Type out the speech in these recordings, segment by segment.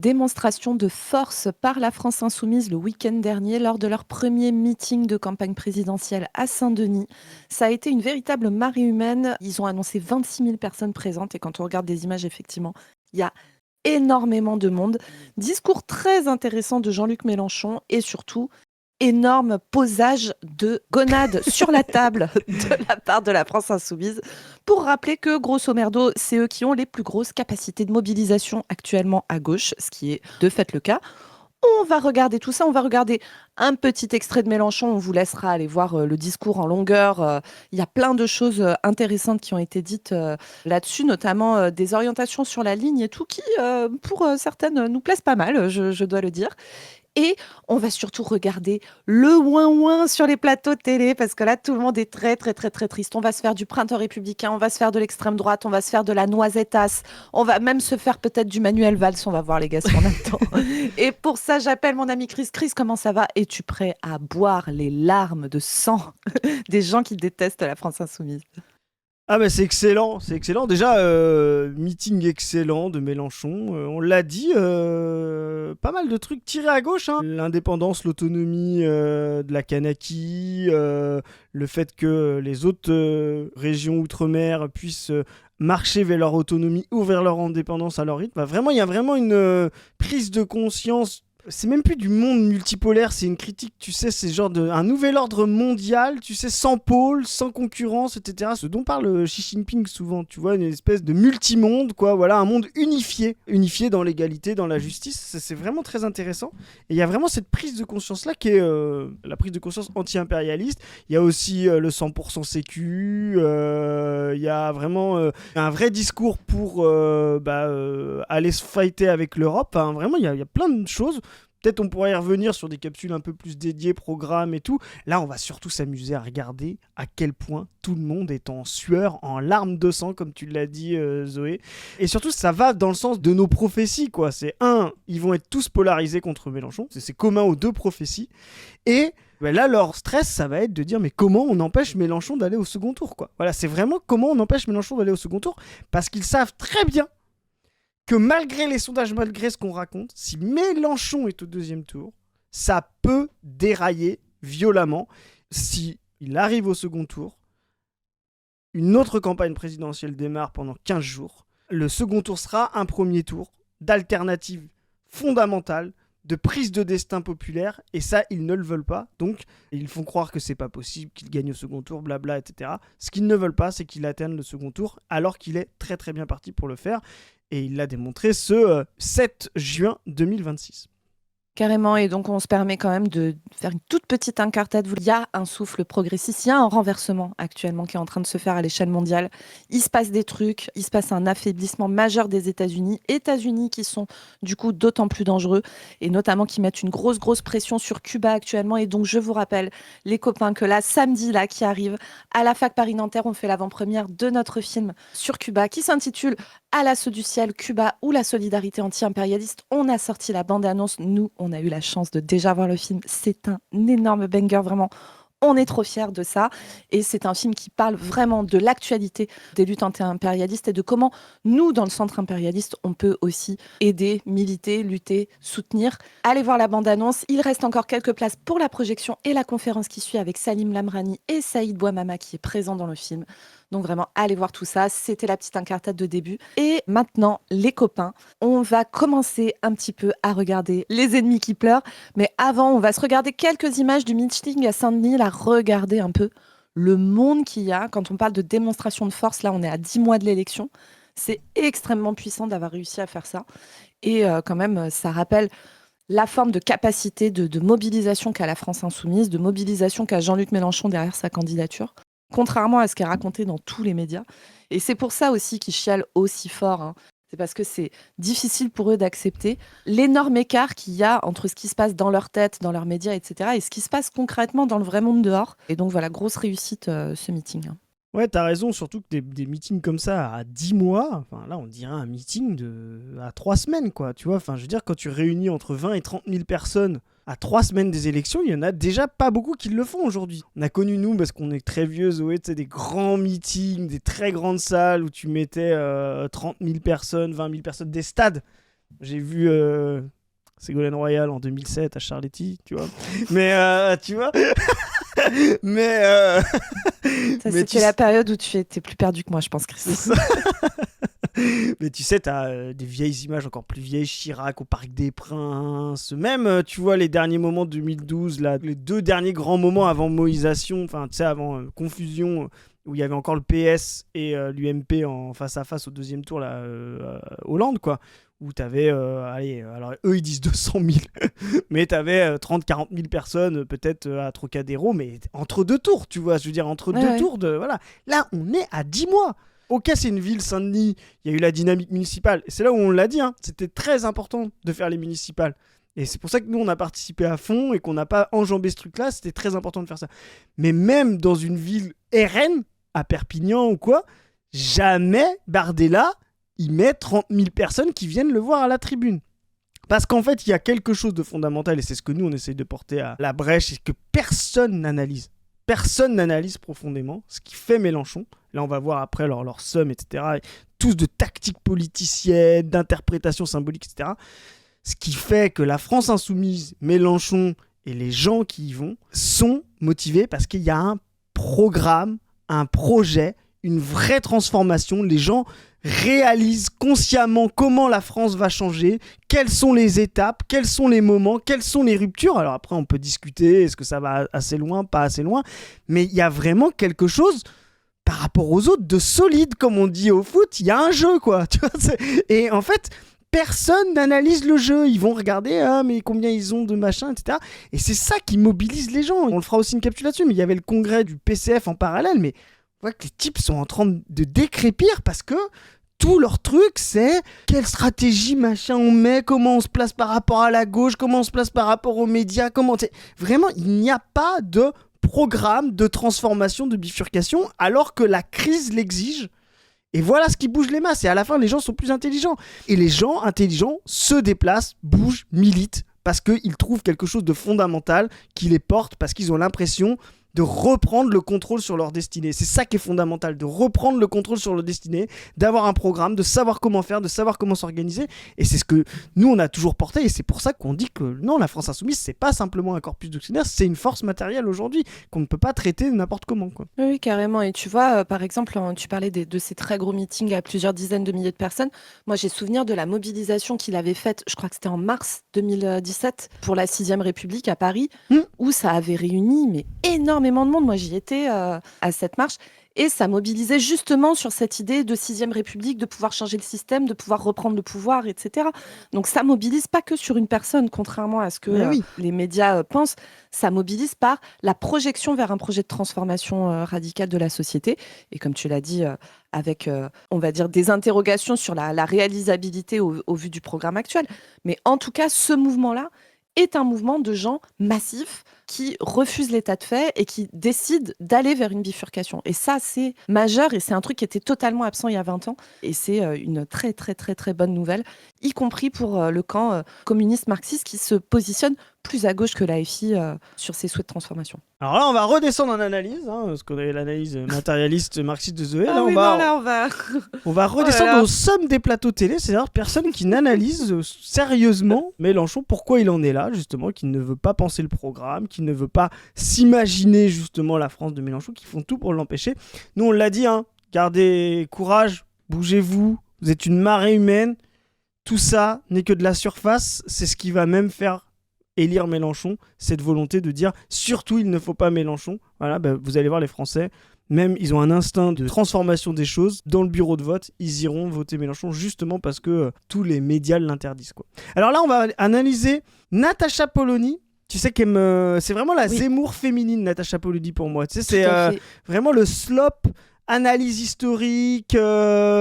Démonstration de force par la France insoumise le week-end dernier lors de leur premier meeting de campagne présidentielle à Saint-Denis. Ça a été une véritable marée humaine. Ils ont annoncé 26 000 personnes présentes et quand on regarde des images, effectivement, il y a énormément de monde. Discours très intéressant de Jean-Luc Mélenchon et surtout énorme posage de gonades sur la table de la part de la France insoumise pour rappeler que, grosso merdo, c'est eux qui ont les plus grosses capacités de mobilisation actuellement à gauche, ce qui est de fait le cas. On va regarder tout ça, on va regarder un petit extrait de Mélenchon, on vous laissera aller voir le discours en longueur. Il y a plein de choses intéressantes qui ont été dites là-dessus, notamment des orientations sur la ligne et tout, qui, pour certaines, nous plaisent pas mal, je dois le dire. Et on va surtout regarder le ouin-ouin sur les plateaux de télé, parce que là, tout le monde est très, très, très, très triste. On va se faire du printemps républicain, on va se faire de l'extrême droite, on va se faire de la noisettasse, on va même se faire peut-être du Manuel Valls. On va voir les gars ce qu'on attend. Et pour ça, j'appelle mon ami Chris. Chris, comment ça va? Es-tu prêt à boire les larmes de sang des gens qui détestent la France insoumise? Ah bah c'est excellent, c'est excellent. Déjà, meeting excellent de Mélenchon. On l'a dit, pas mal de trucs tirés à gauche, hein. L'indépendance, l'autonomie de la Kanaki, le fait que les autres régions outre-mer puissent marcher vers leur autonomie ou vers leur indépendance à leur rythme. Bah, vraiment, il y a vraiment une prise de conscience. C'est même plus du monde multipolaire, c'est une critique, tu sais, c'est genre un nouvel ordre mondial, tu sais, sans pôle, sans concurrence, etc. Ce dont parle Xi Jinping souvent, tu vois, une espèce de multimonde, quoi, voilà, un monde unifié, unifié dans l'égalité, dans la justice, c'est vraiment très intéressant. Et il y a vraiment cette prise de conscience-là qui est la prise de conscience anti-impérialiste. Il y a aussi le 100% sécu, il y a vraiment un vrai discours pour aller se fighter avec l'Europe. Enfin, vraiment, il y a plein de choses. Peut-être on pourrait y revenir sur des capsules un peu plus dédiées, programmes et tout. Là, on va surtout s'amuser à regarder à quel point tout le monde est en sueur, en larmes de sang, comme tu l'as dit, Zoé. Et surtout, ça va dans le sens de nos prophéties, quoi. C'est ils vont être tous polarisés contre Mélenchon. C'est commun aux deux prophéties. Et ben là, leur stress, ça va être de dire mais comment on empêche Mélenchon d'aller au second tour, quoi. Voilà, c'est vraiment comment on empêche Mélenchon d'aller au second tour, parce qu'ils savent très bien que malgré les sondages, malgré ce qu'on raconte, si Mélenchon est au deuxième tour, ça peut dérailler violemment. Si il arrive au second tour, une autre campagne présidentielle démarre pendant 15 jours. Le second tour sera un premier tour d'alternative fondamentale, de prise de destin populaire, et ça, ils ne le veulent pas. Donc, ils font croire que c'est pas possible, qu'il gagne au second tour, blabla, etc. Ce qu'ils ne veulent pas, c'est qu'il atteigne le second tour, alors qu'il est très très bien parti pour le faire. Et il l'a démontré ce 7 juin 2026. Carrément, et donc on se permet quand même de faire une toute petite incartade. Il y a un souffle progressiste, il y a un renversement actuellement qui est en train de se faire à l'échelle mondiale. Il se passe des trucs, il se passe un affaiblissement majeur des États-Unis. États-Unis qui sont du coup d'autant plus dangereux et notamment qui mettent une grosse pression sur Cuba actuellement. Et donc je vous rappelle, les copains, que là, samedi là qui arrive, à la Fac Paris-Nanterre, on fait l'avant-première de notre film sur Cuba qui s'intitule À l'assaut du ciel, Cuba ou la solidarité anti-impérialiste. On a sorti la bande-annonce, nous, on a eu la chance de déjà voir le film. C'est un énorme banger, vraiment. On est trop fiers de ça. Et c'est un film qui parle vraiment de l'actualité des luttes anti-impérialistes et de comment nous, dans le centre impérialiste, on peut aussi aider, militer, lutter, soutenir. Allez voir la bande-annonce. Il reste encore quelques places pour la projection et la conférence qui suit avec Salim Lamrani et Saïd Bouamama qui est présent dans le film. Donc vraiment, allez voir tout ça. C'était la petite incartade de début. Et maintenant, les copains, on va commencer un petit peu à regarder les ennemis qui pleurent. Mais avant, on va se regarder quelques images du meeting à Saint-Denis. Là, regardez un peu le monde qu'il y a. Quand on parle de démonstration de force, là, on est à 10 mois de l'élection. C'est extrêmement puissant d'avoir réussi à faire ça. Et quand même, ça rappelle la forme de capacité de mobilisation qu'a la France insoumise, de mobilisation qu'a Jean-Luc Mélenchon derrière sa candidature, contrairement à ce qui est raconté dans tous les médias. Et c'est pour ça aussi qu'ils chialent aussi fort, hein. C'est parce que c'est difficile pour eux d'accepter l'énorme écart qu'il y a entre ce qui se passe dans leur tête, dans leurs médias, etc., et ce qui se passe concrètement dans le vrai monde dehors. Et donc voilà, grosse réussite ce meeting, hein. Ouais, t'as raison, surtout que des meetings comme ça à 10 mois, enfin là on dirait un meeting à 3 semaines, quoi, tu vois. Enfin, je veux dire, quand tu réunis entre 20 et 30 000 personnes à 3 semaines des élections, il y en a déjà pas beaucoup qui le font aujourd'hui. On a connu, nous, parce qu'on est très vieux, Zoé, tu sais, des grands meetings, des très grandes salles où tu mettais 30 000 personnes, 20 000 personnes, des stades. J'ai vu Ségolène Royal en 2007 à Charletti, tu vois. Mais tu vois. Mais Ça, mais c'était la période où tu étais plus perdu que moi, je pense, Chris. Mais tu sais, t'as des vieilles images encore plus vieilles, Chirac au Parc des Princes, même, tu vois, les derniers moments de 2012, là, les 2 derniers grands moments avant moïsation, enfin, tu sais, avant confusion, où il y avait encore le PS et l'UMP en face à face au 2e tour, là, Hollande, quoi, où t'avais, allez, alors eux ils disent 200 000, mais t'avais 30-40 000 personnes, peut-être à Trocadéro, mais entre 2 tours, tu vois, je veux dire, entre Ouais, 2 ouais. tours de, voilà. Là, on est à 10 mois. Ok, c'est une ville, Saint-Denis, il y a eu la dynamique municipale. Et c'est là où on l'a dit, hein, c'était très important de faire les municipales. Et c'est pour ça que nous, on a participé à fond et qu'on n'a pas enjambé ce truc-là. C'était très important de faire ça. Mais même dans une ville RN, à Perpignan ou quoi, jamais Bardella, il met 30 000 personnes qui viennent le voir à la tribune. Parce qu'en fait, il y a quelque chose de fondamental, et c'est ce que nous, on essaye de porter à la brèche, et que personne n'analyse. Personne n'analyse profondément ce qui fait Mélenchon. Là, on va voir après leur somme, etc. Et tous de tactiques politiciennes, d'interprétations symboliques, etc. Ce qui fait que la France insoumise, Mélenchon et les gens qui y vont sont motivés parce qu'il y a un programme, un projet, une vraie transformation. Les gens réalisent consciemment comment la France va changer, quelles sont les étapes, quels sont les moments, quelles sont les ruptures. Alors après, on peut discuter, est-ce que ça va assez loin, pas assez loin, mais il y a vraiment quelque chose par rapport aux autres de solide, comme on dit au foot, il y a un jeu, quoi. Tu vois, et en fait, personne n'analyse le jeu. Ils vont regarder, mais combien ils ont de machin, etc. Et c'est ça qui mobilise les gens. On le fera aussi une capsule là-dessus, mais il y avait le congrès du PCF en parallèle, mais on voit que les types sont en train de décrépir parce que tout leur truc, c'est quelle stratégie machin on met, comment on se place par rapport à la gauche, comment on se place par rapport aux médias, comment... Vraiment, il n'y a pas de programme de transformation, de bifurcation, alors que la crise l'exige. Et voilà ce qui bouge les masses. Et à la fin, les gens sont plus intelligents. Et les gens intelligents se déplacent, bougent, militent, parce qu'ils trouvent quelque chose de fondamental qui les porte, parce qu'ils ont l'impression de reprendre le contrôle sur leur destinée. C'est ça qui est fondamental, de reprendre le contrôle sur leur destinée, d'avoir un programme, de savoir comment faire, de savoir comment s'organiser. Et c'est ce que nous, on a toujours porté. Et c'est pour ça qu'on dit que non, la France insoumise, c'est pas simplement un corpus doctrinaire, c'est une force matérielle aujourd'hui qu'on ne peut pas traiter n'importe comment, quoi. Oui, carrément. Et tu vois, par exemple, tu parlais de ces très gros meetings à plusieurs dizaines de milliers de personnes. Moi, j'ai souvenir de la mobilisation qu'il avait faite, je crois que c'était en mars 2017, pour la 6e République à Paris, où ça avait réuni mais énormément de monde. Moi, j'y étais à cette marche. Et ça mobilisait justement sur cette idée de 6e République, de pouvoir changer le système, de pouvoir reprendre le pouvoir, etc. Donc ça mobilise pas que sur une personne, contrairement à ce que oui. les médias pensent. Ça mobilise par la projection vers un projet de transformation radicale de la société. Et comme tu l'as dit, avec, on va dire, des interrogations sur la réalisabilité au vu du programme actuel. Mais en tout cas, ce mouvement-là est un mouvement de gens massifs qui refusent l'état de fait et qui décident d'aller vers une bifurcation. Et ça, c'est majeur et c'est un truc qui était totalement absent il y a 20 ans. Et c'est une très, très, très, très bonne nouvelle, y compris pour le camp communiste marxiste qui se positionne plus à gauche que l'AFI sur ses souhaits de transformation. Alors là, on va redescendre en analyse, parce qu'on avait l'analyse matérialiste marxiste de Zoé. Ah Là, oui, on va Oh redescendre là là. aux sommes des plateaux télé, c'est-à-dire personne qui n'analyse sérieusement Mélenchon, pourquoi il en est là, justement, qui ne veut pas penser le programme, qui ne veut pas s'imaginer justement la France de Mélenchon, qui font tout pour l'empêcher. Nous, on l'a dit, gardez courage, bougez-vous, vous êtes une marée humaine, tout ça n'est que de la surface, c'est ce qui va même faire élire Mélenchon, cette volonté de dire surtout il ne faut pas Mélenchon. Voilà, vous allez voir les Français, même ils ont un instinct de transformation des choses. Dans le bureau de vote, ils iront voter Mélenchon justement parce que tous les médias l'interdisent, quoi. Alors là, on va analyser Natacha Polony. Tu sais c'est vraiment la Zemmour féminine, Natacha Polony, pour moi. Tu sais, c'est vraiment le slop, analyse historique,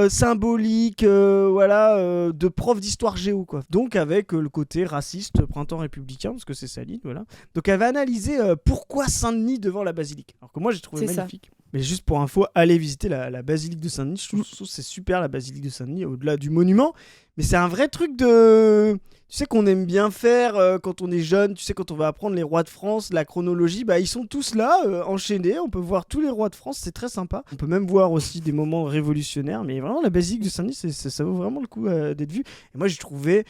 symbolique, de prof d'histoire géo, quoi. Donc avec le côté raciste, printemps républicain, parce que c'est sa ligne, voilà. Donc elle va analyser pourquoi Saint-Denis devant la basilique. Alors que moi j'ai trouvé magnifique. Ça. Mais juste pour info, allez visiter la basilique de Saint-Denis. Je trouve que c'est super, la basilique de Saint-Denis, au-delà du monument. Mais c'est un vrai truc de... Tu sais qu'on aime bien faire quand on est jeune, tu sais, quand on va apprendre les rois de France, la chronologie, bah ils sont tous là, enchaînés. On peut voir tous les rois de France, c'est très sympa. On peut même voir aussi des moments révolutionnaires, mais vraiment, la basilique de Saint-Denis, ça vaut vraiment le coup d'être vu. Et moi, j'ai trouvé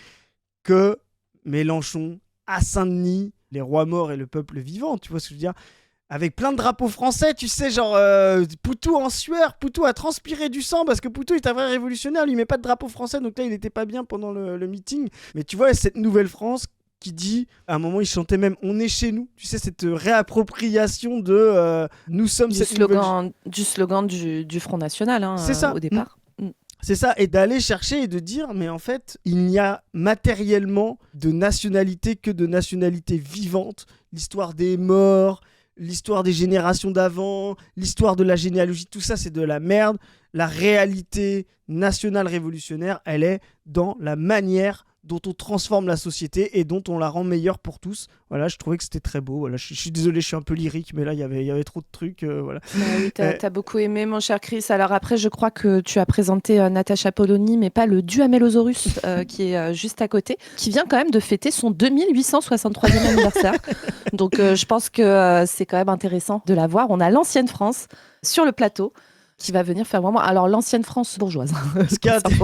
que Mélenchon, à Saint-Denis, les rois morts et le peuple vivant, tu vois ce que je veux dire? Avec plein de drapeaux français, tu sais, genre Poutou en sueur, Poutou a transpiré du sang parce que Poutou est un vrai révolutionnaire, lui met pas de drapeau français, donc là il était pas bien pendant le meeting. Mais tu vois, cette nouvelle France qui dit, à un moment il chantait même "On est chez nous", tu sais, cette réappropriation de nous sommes Du cette nouvelle... slogan du Front National C'est ça. au départ. C'est ça, et d'aller chercher et de dire, mais en fait, il n'y a matériellement de nationalité que de nationalité vivante. L'histoire des morts, l'histoire des générations d'avant, l'histoire de la généalogie, tout ça c'est de la merde. La réalité nationale révolutionnaire, elle est dans la manière dont on transforme la société et dont on la rend meilleure pour tous. Voilà, je trouvais que c'était très beau. Voilà, je suis désolé, je suis un peu lyrique, mais là, il y avait trop de trucs. Voilà. Bah oui, t'as beaucoup aimé, mon cher Chris. Alors après, je crois que tu as présenté Natacha Polony, mais pas le Duhamelosaurus, qui est juste à côté, qui vient quand même de fêter son 2863e anniversaire. Donc je pense que c'est quand même intéressant de la voir. On a l'ancienne France sur le plateau, qui va venir faire vraiment... Alors, l'ancienne France bourgeoise, pour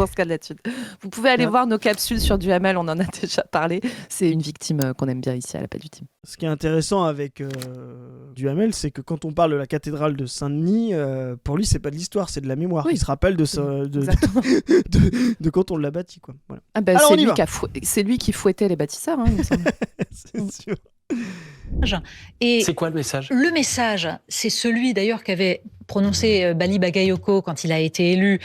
ce cas de l'étude. Vous pouvez aller voir nos capsules sur Duhamel, on en a déjà parlé. C'est une victime qu'on aime bien ici à la Paix du Team. Ce qui est intéressant avec Duhamel, c'est que quand on parle de la cathédrale de Saint-Denis, pour lui, c'est pas de l'histoire, c'est de la mémoire. Oui. Il se rappelle de quand on l'a bâti, quoi. Voilà. Ah ben, c'est lui qui fouettait les bâtisseurs, hein, il me semble. C'est sûr. Et c'est quoi le message? Le message, c'est celui d'ailleurs qu'avait prononcé Bali Bagayoko quand il a été élu,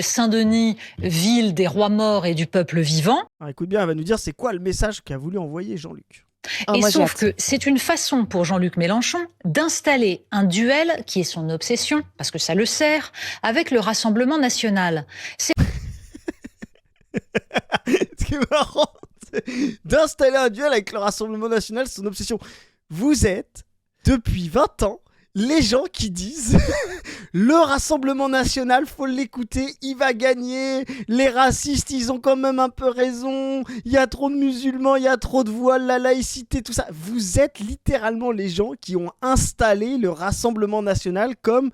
Saint-Denis, ville des rois morts et du peuple vivant. Alors, écoute bien, elle va nous dire c'est quoi le message qu'a voulu envoyer Jean-Luc. Et sauf que c'est une façon pour Jean-Luc Mélenchon d'installer un duel qui est son obsession, parce que ça le sert, avec le Rassemblement national. Ce qui est marrant, c'est d'installer un duel avec le Rassemblement national, c'est son obsession. Vous êtes, depuis 20 ans, les gens qui disent le Rassemblement national, faut l'écouter, il va gagner, les racistes, ils ont quand même un peu raison, il y a trop de musulmans, il y a trop de voiles, la laïcité, tout ça. Vous êtes littéralement les gens qui ont installé le Rassemblement national comme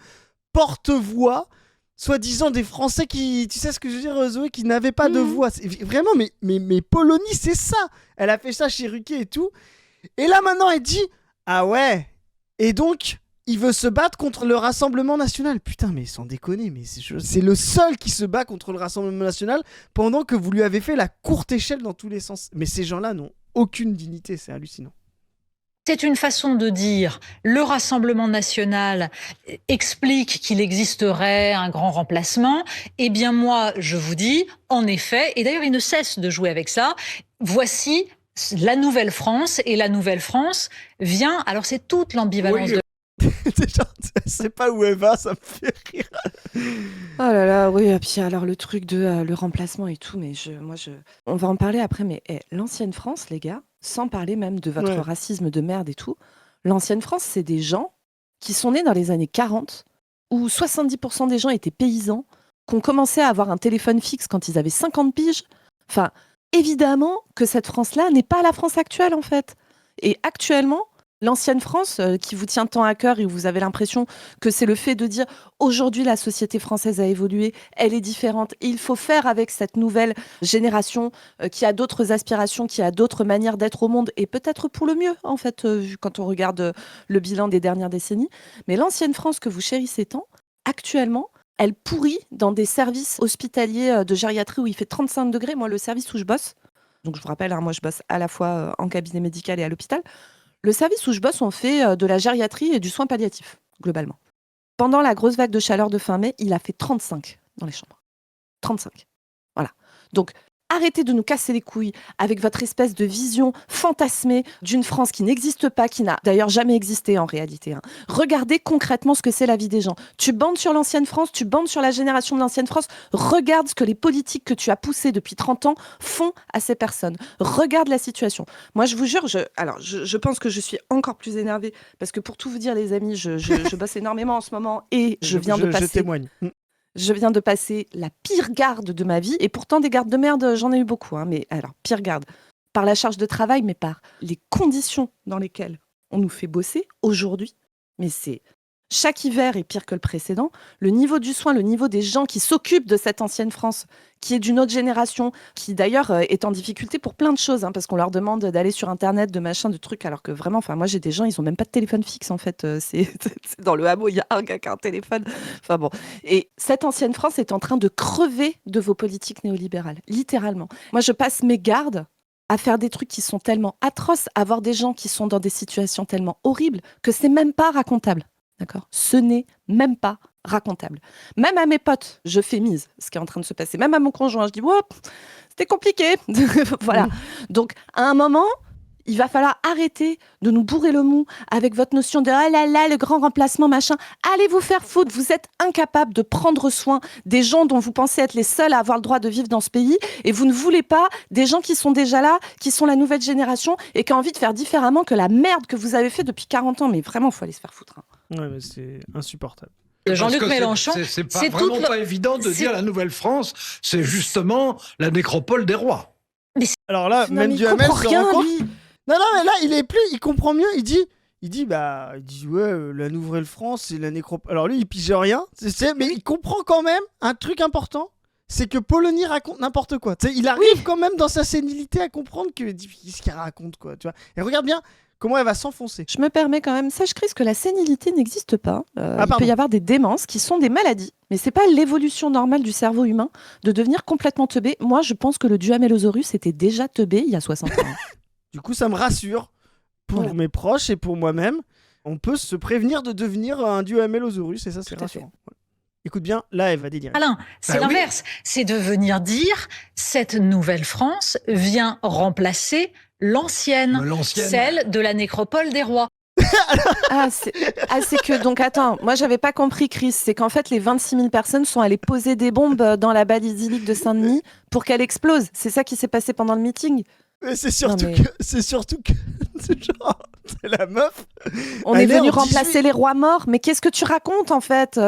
porte-voix, soi-disant des Français qui, tu sais ce que je veux dire, Zoé, qui n'avaient pas de voix. Vraiment, mais Polony, c'est ça. Elle a fait ça chez Ruquier et tout. Et là, maintenant, elle dit, ah ouais, et donc... il veut se battre contre le Rassemblement national. Putain, mais sans déconner, mais c'est le seul qui se bat contre le Rassemblement national pendant que vous lui avez fait la courte échelle dans tous les sens. Mais ces gens-là n'ont aucune dignité, c'est hallucinant. C'est une façon de dire le Rassemblement national explique qu'il existerait un grand remplacement. Eh bien moi, je vous dis, en effet, et d'ailleurs il ne cesse de jouer avec ça, voici la nouvelle France, et la nouvelle France vient, alors c'est toute l'ambivalence de... C'est pas où elle va, ça me fait rire. Oh là là, oui, et puis alors le truc de le remplacement et tout, mais on va en parler après, mais l'ancienne France, les gars, sans parler même de votre racisme de merde et tout, l'ancienne France, c'est des gens qui sont nés dans les années 40, où 70% des gens étaient paysans, qui ont commencé à avoir un téléphone fixe quand ils avaient 50 piges. Enfin, évidemment que cette France-là n'est pas la France actuelle, en fait. Et actuellement, l'ancienne France, qui vous tient tant à cœur et où vous avez l'impression que c'est le fait de dire aujourd'hui la société française a évolué, elle est différente et il faut faire avec cette nouvelle génération qui a d'autres aspirations, qui a d'autres manières d'être au monde et peut-être pour le mieux en fait, quand on regarde le bilan des dernières décennies. Mais l'ancienne France que vous chérissez tant, actuellement, elle pourrit dans des services hospitaliers de gériatrie où il fait 35 degrés. Moi, le service où je bosse, donc je vous rappelle, moi je bosse à la fois en cabinet médical et à l'hôpital. Le service où je bosse, on fait de la gériatrie et du soin palliatif, globalement. Pendant la grosse vague de chaleur de fin mai, il a fait 35 dans les chambres. 35. Voilà. Donc, arrêtez de nous casser les couilles avec votre espèce de vision fantasmée d'une France qui n'existe pas, qui n'a d'ailleurs jamais existé en réalité. Hein. Regardez concrètement ce que c'est la vie des gens. Tu bandes sur l'ancienne France, tu bandes sur la génération de l'ancienne France. Regarde ce que les politiques que tu as poussés depuis 30 ans font à ces personnes. Regarde la situation. Moi, je vous jure, je pense que je suis encore plus énervée parce que pour tout vous dire, les amis, je bosse énormément en ce moment et je viens de passer... Je témoigne. Je viens de passer la pire garde de ma vie. Et pourtant, des gardes de merde, j'en ai eu beaucoup. Hein, mais alors, pire garde. par la charge de travail, mais par les conditions dans lesquelles on nous fait bosser aujourd'hui. Mais c'est chaque hiver est pire que le précédent. Le niveau du soin, le niveau des gens qui s'occupent de cette ancienne France, qui est d'une autre génération, qui d'ailleurs est en difficulté pour plein de choses, parce qu'on leur demande d'aller sur Internet, de machin, de trucs, alors que vraiment, moi j'ai des gens, ils n'ont même pas de téléphone fixe en fait. C'est dans le hameau, il y a un gars qui a un téléphone. Enfin bon. Et cette ancienne France est en train de crever de vos politiques néolibérales, littéralement. Moi, je passe mes gardes à faire des trucs qui sont tellement atroces, à voir des gens qui sont dans des situations tellement horribles que c'est même pas racontable. D'accord ? Ce n'est même pas racontable. Même à mes potes, je fais mise ce qui est en train de se passer. Même à mon conjoint, je dis c'était compliqué. Voilà. Donc, à un moment, il va falloir arrêter de nous bourrer le mou avec votre notion de ah là là, le grand remplacement, machin. Allez vous faire foutre. Vous êtes incapable de prendre soin des gens dont vous pensez être les seuls à avoir le droit de vivre dans ce pays. Et vous ne voulez pas des gens qui sont déjà là, qui sont la nouvelle génération et qui ont envie de faire différemment que la merde que vous avez fait depuis 40 ans. Mais vraiment, il faut aller se faire foutre. Ouais, mais c'est insupportable. De Jean-Luc Mélenchon, c'est vraiment pas évident de dire la Nouvelle-France, c'est justement la nécropole des rois. Alors là, Non, même mais il Duhamel comprend se rien, rend compte. lui. Non, mais là, il comprend mieux. Il dit ouais, la Nouvelle-France, c'est la nécropole. Alors lui, il pige rien, mais il comprend quand même un truc important. C'est que Polony raconte n'importe quoi. Tu sais, il arrive quand même dans sa sénilité à comprendre qu'est-ce qu'il raconte, quoi. Tu vois. Et regarde bien comment elle va s'enfoncer. Je me permets quand même, sache Chris que la sénilité n'existe pas. Il pardon. peut y avoir des démences qui sont des maladies, mais c'est pas l'évolution normale du cerveau humain de devenir complètement teubé. Moi, je pense que le Duhamelosaurus était déjà teubé il y a 60 ans. Du coup, ça me rassure pour mes proches et pour moi-même. On peut se prévenir de devenir un Duhamelosaurus et ça, c'est rassurant. Ouais. Écoute bien, là, elle va délirer. Alain, c'est l'inverse. C'est de venir dire cette nouvelle France vient remplacer l'ancienne, celle de la nécropole des rois. C'est que, donc attends, moi j'avais pas compris Chris, c'est qu'en fait les 26 000 personnes sont allées poser des bombes dans la basilique de Saint-Denis pour qu'elle explose. C'est ça qui s'est passé pendant le meeting. Mais c'est surtout que c'est genre, c'est la meuf. On est venu remplacer les rois morts, mais qu'est-ce que tu racontes en fait?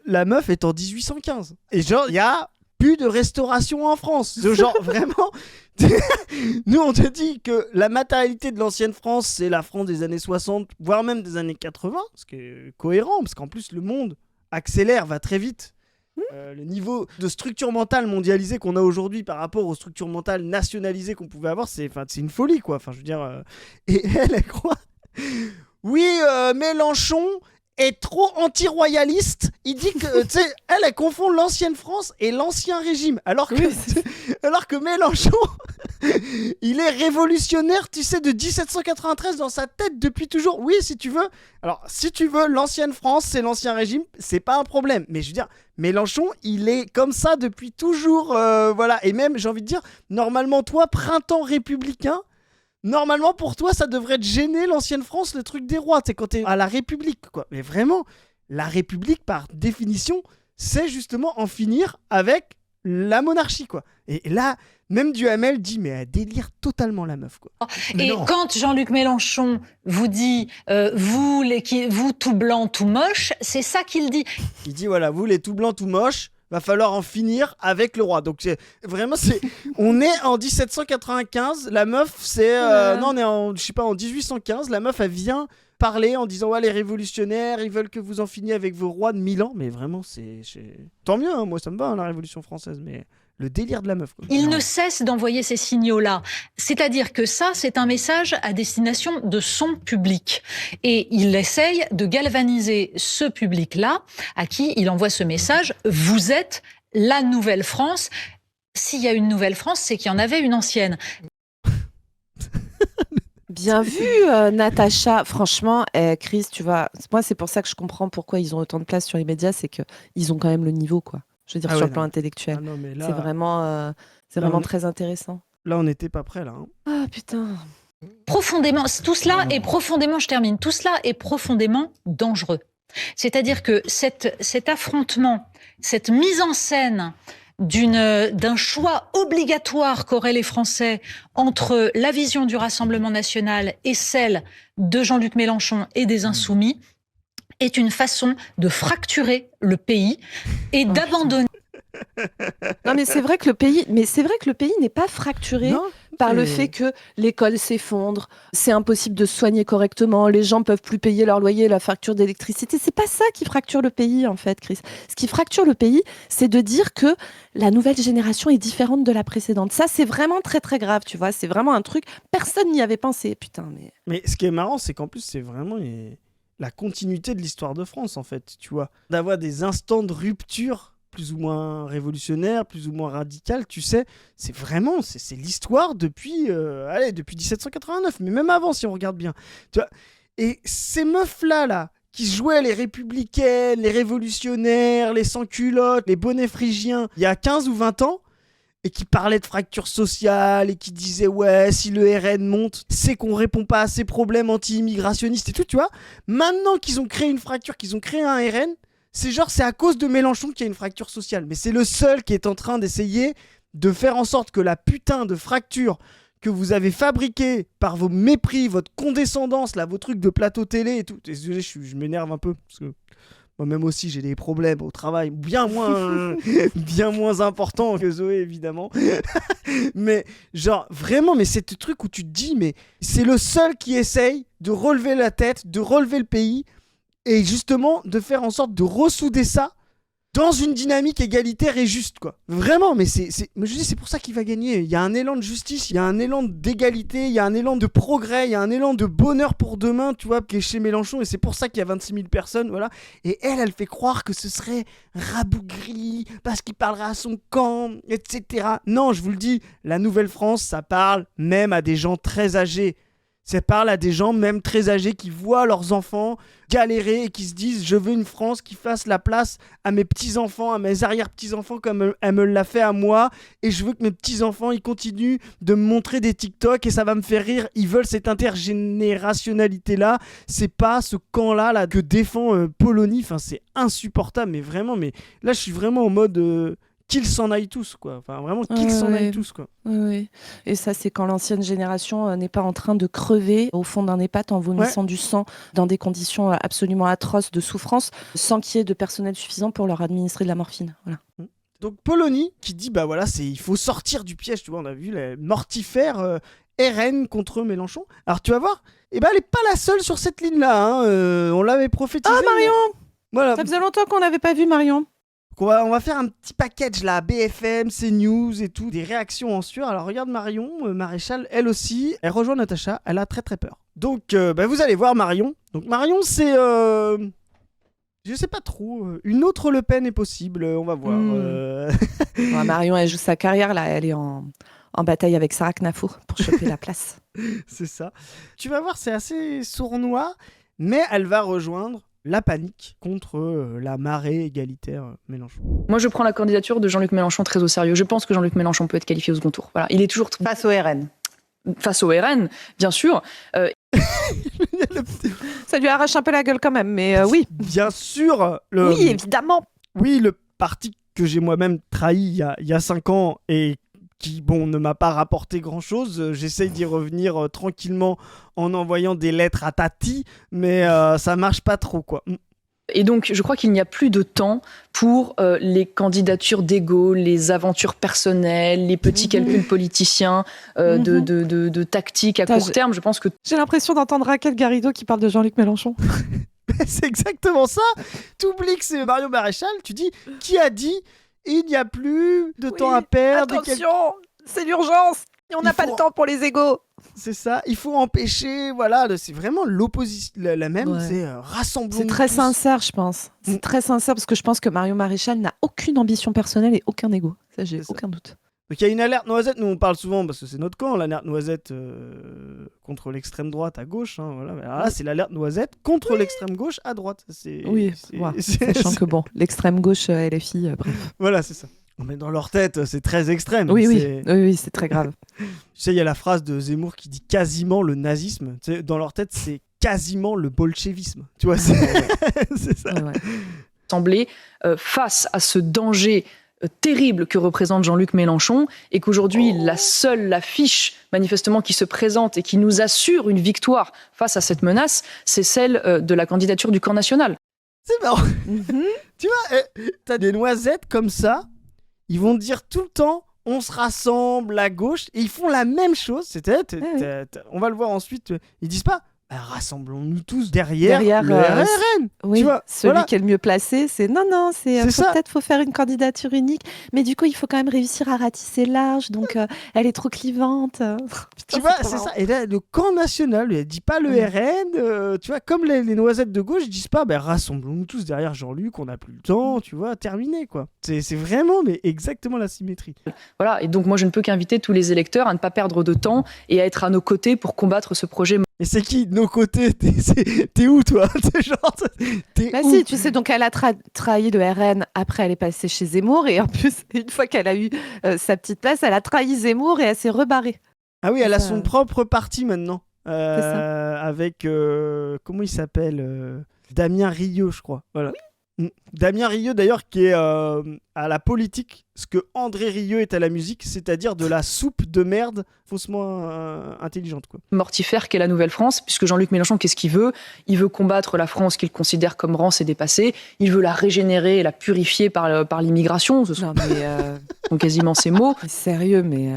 La meuf est en 1815. Et genre, il y a plus de restauration en France. Genre, vraiment. Nous, on te dit que la matérialité de l'ancienne France, c'est la France des années 60, voire même des années 80, ce qui est cohérent, parce qu'en plus, le monde accélère, va très vite. Le niveau de structure mentale mondialisée qu'on a aujourd'hui par rapport aux structures mentales nationalisées qu'on pouvait avoir, c'est une folie, quoi. Enfin, je veux dire... Et elle croit... Oui, Mélenchon est trop anti-royaliste. Il dit que, tu sais, elle confond l'ancienne France et l'ancien régime. Alors que Mélenchon, il est révolutionnaire, tu sais, de 1793 dans sa tête depuis toujours. Oui, si tu veux. Alors, si tu veux, l'ancienne France, c'est l'ancien régime, c'est pas un problème. Mais je veux dire, Mélenchon, il est comme ça depuis toujours. Voilà. Et même, j'ai envie de dire, normalement, toi, printemps républicain, normalement, pour toi, ça devrait te gêner l'ancienne France, le truc des rois. C'est quand t'es à la République, quoi. Mais vraiment, la République, par définition, c'est justement en finir avec la monarchie, quoi. Et là, même Duhamel dit, mais elle délire totalement la meuf, quoi. Et quand Jean-Luc Mélenchon vous dit, vous tout blanc, tout moche, c'est ça qu'il dit. Il dit, voilà, vous les tout blancs, tout moches, va falloir en finir avec le roi. Donc on est en 1795, la meuf non, on est en 1815, la meuf elle vient parler en disant ouais, les révolutionnaires ils veulent que vous en finiez avec vos rois de Milan, mais vraiment c'est tant mieux, hein, moi ça me va, hein, la Révolution française, mais le délire de la meuf, quoi. Il ne cesse d'envoyer ces signaux-là. C'est-à-dire que ça, c'est un message à destination de son public. Et il essaye de galvaniser ce public-là, à qui il envoie ce message. Vous êtes la nouvelle France. S'il y a une nouvelle France, c'est qu'il y en avait une ancienne. Bien vu, Natacha. Franchement, Chris, tu vois, moi c'est pour ça que je comprends pourquoi ils ont autant de place sur les médias, c'est qu'ils ont quand même le niveau, quoi. Je veux dire, sur le plan intellectuel. Non, mais là, c'est vraiment très intéressant. Là, on n'était pas prêts, là. Hein. Ah, putain. Profondément, tout cela est profondément, je termine, tout cela est profondément dangereux. C'est-à-dire que cet affrontement, cette mise en scène d'un choix obligatoire qu'auraient les Français entre la vision du Rassemblement national et celle de Jean-Luc Mélenchon et des Insoumis, est une façon de fracturer le pays et d'abandonner Non, mais c'est vrai que le pays n'est pas fracturé Non, par le c'est- fait que l'école s'effondre, c'est impossible de se soigner correctement, les gens peuvent plus payer leur loyer, la facture d'électricité. C'est pas ça qui fracture le pays, en fait, Chris. Ce qui fracture le pays, c'est de dire que la nouvelle génération est différente de la précédente. Ça, c'est vraiment très, très grave, tu vois. C'est vraiment un truc, personne n'y avait pensé. Putain, mais... Mais ce qui est marrant, c'est qu'en plus, c'est vraiment la continuité de l'histoire de France, en fait, tu vois. D'avoir des instants de rupture plus ou moins révolutionnaires, plus ou moins radicales, tu sais, c'est vraiment, c'est l'histoire depuis 1789, mais même avant, si on regarde bien. Tu vois. Et ces meufs-là, qui jouaient les républicaines, les révolutionnaires, les sans-culottes, les bonnets phrygiens, il y a 15 ou 20 ans, et qui parlaient de fracture sociale et qui disaient ouais, si le RN monte, c'est qu'on répond pas à ces problèmes anti-immigrationnistes et tout, tu vois. Maintenant qu'ils ont créé une fracture, qu'ils ont créé un RN, c'est à cause de Mélenchon qu'il y a une fracture sociale. Mais c'est le seul qui est en train d'essayer de faire en sorte que la putain de fracture que vous avez fabriquée par vos mépris, votre condescendance, là, vos trucs de plateau télé et tout. Désolé, je m'énerve un peu parce que moi-même aussi, j'ai des problèmes au travail bien moins importants que Zoé, évidemment. Mais genre, vraiment, mais c'est ce truc où tu te dis, mais c'est le seul qui essaye de relever la tête, de relever le pays, et justement de faire en sorte de ressouder ça dans une dynamique égalitaire et juste, quoi. Vraiment, mais mais je dis, c'est pour ça qu'il va gagner. Il y a un élan de justice, il y a un élan d'égalité, il y a un élan de progrès, il y a un élan de bonheur pour demain, tu vois, qui est chez Mélenchon, et c'est pour ça qu'il y a 26 000 personnes, voilà. Et elle fait croire que ce serait rabougri, parce qu'il parlerait à son camp, etc. Non, je vous le dis, la Nouvelle-France, ça parle même à des gens très âgés. Ça parle à des gens même très âgés qui voient leurs enfants galérer et qui se disent « Je veux une France qui fasse la place à mes petits-enfants, à mes arrière-petits-enfants comme elle me l'a fait à moi. Et je veux que mes petits-enfants, ils continuent de me montrer des TikTok et ça va me faire rire. Ils veulent cette intergénérationnalité-là. C'est pas ce camp-là que défend Polony. Enfin, c'est insupportable, mais vraiment. Mais là, je suis vraiment en mode... qu'ils s'en aillent tous, quoi. Enfin, vraiment, qu'ils s'en aillent tous, quoi. Oui. Et ça, c'est quand l'ancienne génération n'est pas en train de crever au fond d'un EHPAD en vomissant du sang dans des conditions absolument atroces de souffrance, sans qu'il y ait de personnel suffisant pour leur administrer de la morphine. Voilà. Donc, Polony qui dit, bah voilà, il faut sortir du piège, tu vois, on a vu les mortifères RN contre Mélenchon. Alors, tu vas voir, elle n'est pas la seule sur cette ligne-là, hein. On l'avait prophétisé. Ah, Marion Voilà. Ça faisait longtemps qu'on n'avait pas vu Marion. On va faire un petit package là, BFM, CNews et tout, des réactions en sueur. Alors regarde Marion, Maréchal, elle aussi, elle rejoint Natacha, elle a très très peur. Donc vous allez voir Marion. Donc Marion c'est, je sais pas trop, une autre Le Pen est possible, on va voir. Ouais, Marion, elle joue sa carrière là, elle est en bataille avec Sarah Knafour pour choper la place. C'est ça. Tu vas voir, c'est assez sournois, mais elle va rejoindre la panique contre la marée égalitaire Mélenchon. Moi, je prends la candidature de Jean-Luc Mélenchon très au sérieux. Je pense que Jean-Luc Mélenchon peut être qualifié au second tour. Voilà. Il est toujours face au RN. Face au RN, bien sûr. Ça lui arrache un peu la gueule quand même, mais oui. Bien sûr. Oui, évidemment. Oui, le parti que j'ai moi-même trahi il y a 5 ans et qui, ne m'a pas rapporté grand-chose. J'essaye d'y revenir tranquillement en envoyant des lettres à Tati, mais ça marche pas trop, quoi. Et donc, je crois qu'il n'y a plus de temps pour les candidatures d'ego, les aventures personnelles, les petits calculs politiciens, de tactique à court terme. Je pense que... J'ai l'impression d'entendre Raquel Garrido qui parle de Jean-Luc Mélenchon. C'est exactement ça. T'oublies que c'est Mario Maréchal, tu dis, qui a dit il n'y a plus de temps à perdre. Attention, c'est l'urgence. On n'a pas le temps pour les égos. C'est ça, il faut empêcher, voilà, c'est vraiment l'opposition, la même, c'est rassemblons. C'est très sincère, je pense. C'est très sincère parce que je pense que Mario Maréchal n'a aucune ambition personnelle et aucun égo. Ça, j'ai aucun doute. Donc il y a une alerte noisette, nous on parle souvent, parce que c'est notre camp, l'alerte noisette contre l'extrême droite à gauche. Hein, voilà. Alors là, c'est l'alerte noisette contre l'extrême gauche à droite. Sachant que l'extrême gauche LFI, bref. Voilà, c'est ça. Mais dans leur tête, c'est très extrême. Oui, c'est très grave. Tu sais, il y a la phrase de Zemmour qui dit quasiment le nazisme. Tu sais, dans leur tête, c'est quasiment le bolchevisme. Tu vois, c'est ça. Ouais. Semblé face à ce danger terrible que représente Jean-Luc Mélenchon et qu'aujourd'hui, la seule affiche manifestement qui se présente et qui nous assure une victoire face à cette menace, c'est celle de la candidature du camp national. C'est marrant. Tu vois, t'as des noisettes comme ça ils vont dire tout le temps on se rassemble à gauche et ils font la même chose. On va le voir ensuite. Ils disent pas rassemblons-nous tous derrière le RN. Oui, tu vois, celui qui est le mieux placé, c'est non, C'est ça. peut-être faut faire une candidature unique, mais du coup il faut quand même réussir à ratisser large, donc elle est trop clivante. Tu vois, c'est ça. Et là, le camp national, elle dit pas le RN. Tu vois, comme les noisettes de gauche, ils disent pas rassemblons-nous tous derrière Jean-Luc, on n'a plus le temps, tu vois, terminé quoi. C'est vraiment, mais exactement la symétrie. Voilà, et donc moi je ne peux qu'inviter tous les électeurs à ne pas perdre de temps et à être à nos côtés pour combattre ce projet. Et c'est qui de nos côtés? T'es où toi? T'es où? Si, tu sais, donc elle a trahi le RN, après elle est passée chez Zemmour, et en plus, une fois qu'elle a eu sa petite place, elle a trahi Zemmour et elle s'est rebarrée. Ah oui, elle a son propre parti maintenant. C'est ça. Avec, comment il s'appelle Damien Rieu, je crois. Voilà. Damien Rieu, d'ailleurs, qui est à la politique, ce que André Rieu est à la musique, c'est-à-dire de la soupe de merde faussement intelligente, quoi. Mortifère qu'est la Nouvelle-France, puisque Jean-Luc Mélenchon, qu'est-ce qu'il veut ? Il veut combattre la France qu'il considère comme rance et dépassée. Il veut la régénérer et la purifier par l'immigration. Ce sont quasiment ces mots. Sérieux, mais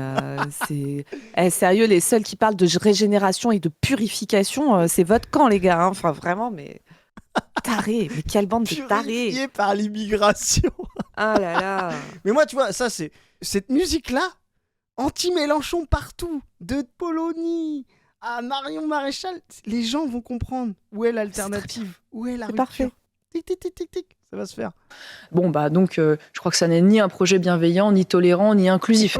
sérieux, les seuls qui parlent de régénération et de purification, c'est votre camp, les gars. Enfin, vraiment, mais taré. Mais quelle bande de tarés. Purifié par l'immigration. Ah là là. Mais moi, tu vois, ça, c'est cette musique-là, anti-Mélenchon partout, de Polony à Marion Maréchal, les gens vont comprendre où est l'alternative, où est la rupture. Parfait. Tic, tic, tic, tic, tic, ça va se faire. Bon, donc, je crois que ça n'est ni un projet bienveillant, ni tolérant, ni inclusif.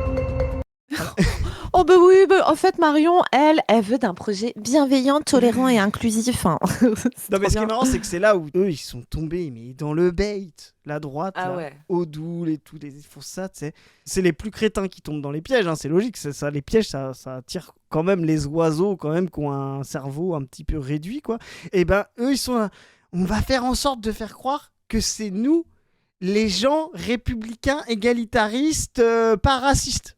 Oh oui, en fait Marion, elle veut d'un projet bienveillant, tolérant et inclusif. Hein. Non mais ce qui est marrant, c'est que c'est là où eux ils sont tombés mais dans le bait, la droite, Odoul et tout, ils font ça, tu sais. C'est les plus crétins qui tombent dans les pièges, hein, c'est logique, ça, les pièges ça attire quand même les oiseaux quand même qui ont un cerveau un petit peu réduit quoi. Et ben eux ils sont là, on va faire en sorte de faire croire que c'est nous les gens républicains, égalitaristes, pas racistes.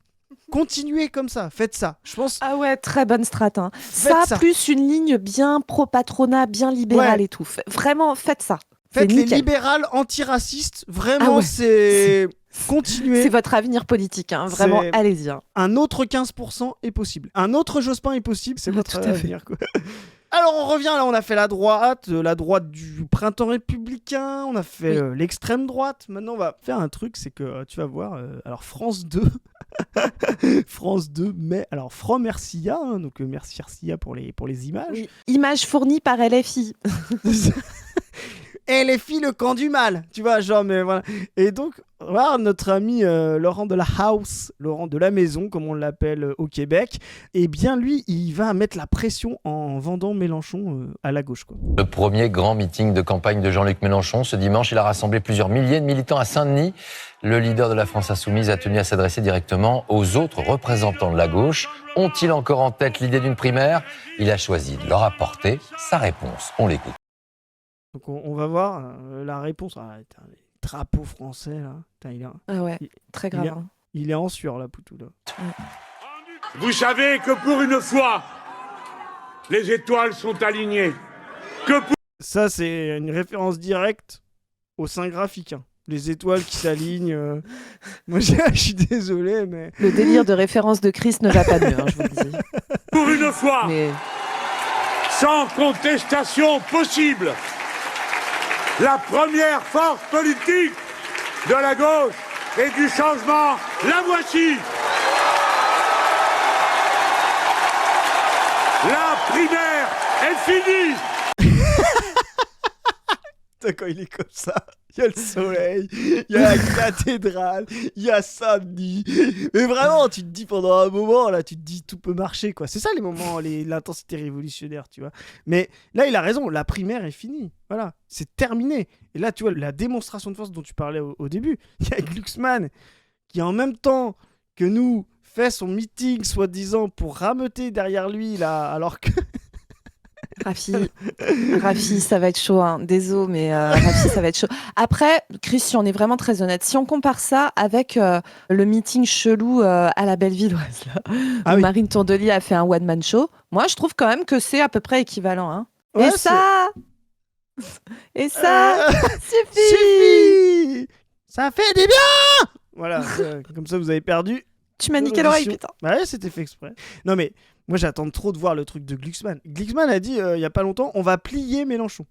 Continuez comme ça, faites ça. Je pense. Ah ouais, très bonne strat. Hein. Ça, plus une ligne bien pro-patronat, bien libérale et tout. Vraiment, faites ça. Faites les libérales antiracistes. Vraiment, c'est... Continuez. C'est votre avenir politique. Hein. Vraiment, allez-y. Hein. Un autre 15% est possible. Un autre Jospin est possible. C'est votre avenir. Quoi. Alors, on revient là. On a fait la droite du printemps républicain. On a fait l'extrême droite. Maintenant, on va faire un truc. C'est que tu vas voir. Alors, France 2... France 2, mais alors From RCA, hein, donc merci RCA pour les images. Oui. Images fournies par LFI. LFI, le camp du mal, tu vois, genre, mais voilà. Et donc, voilà, notre ami Laurent de la House, Laurent de la Maison, comme on l'appelle au Québec, eh bien, lui, il va mettre la pression en vendant Mélenchon à la gauche, quoi. Le premier grand meeting de campagne de Jean-Luc Mélenchon, ce dimanche, il a rassemblé plusieurs milliers de militants à Saint-Denis. Le leader de la France Insoumise a tenu à s'adresser directement aux autres représentants de la gauche. Ont-ils encore en tête l'idée d'une primaire ? Il a choisi de leur apporter sa réponse. On l'écoute. Donc on va voir la réponse. Ah, les drapeaux français, là. Très grave. Il est en sueur, là, Poutou. Là. Vous savez que pour une fois, les étoiles sont alignées. Ça, c'est une référence directe au sein graphique. Hein. Les étoiles qui s'alignent. Moi, je suis désolé, mais... Le délire de référence de Chris ne va pas mieux, hein, je vous le dis. Pour une fois, sans contestation possible, la première force politique de la gauche et du changement, la voici. La primaire est finie. Quand il est comme ça, il y a le soleil, il y a la cathédrale, il y a Saint-Denis. Mais vraiment, tu te dis pendant un moment, là, tu te dis tout peut marcher, quoi. C'est ça les moments, l'intensité révolutionnaire, tu vois. Mais là, il a raison, la primaire est finie. Voilà, c'est terminé. Et là, tu vois, la démonstration de force dont tu parlais au début, il y a Glucksmann qui, en même temps que nous, fait son meeting, soi-disant, pour rameuter derrière lui, là, alors que... Rafi, ça va être chaud. Hein. Désolé, mais Rafi, ça va être chaud. Après, Chris, si on est vraiment très honnête, si on compare ça avec le meeting chelou à la Bellevilloise, là, où Marine Tourdely a fait un one-man show, moi, je trouve quand même que c'est à peu près équivalent. Hein. Ouais, Et ça suffit. Ça fait du bien. Voilà, comme ça vous avez perdu. Tu m'as niqué l'oreille, l'audition. putain. Bah ouais, c'était fait exprès. Non mais, moi j'attends trop de voir le truc de Glucksmann. Glucksmann a dit il y a pas longtemps, on va plier Mélenchon.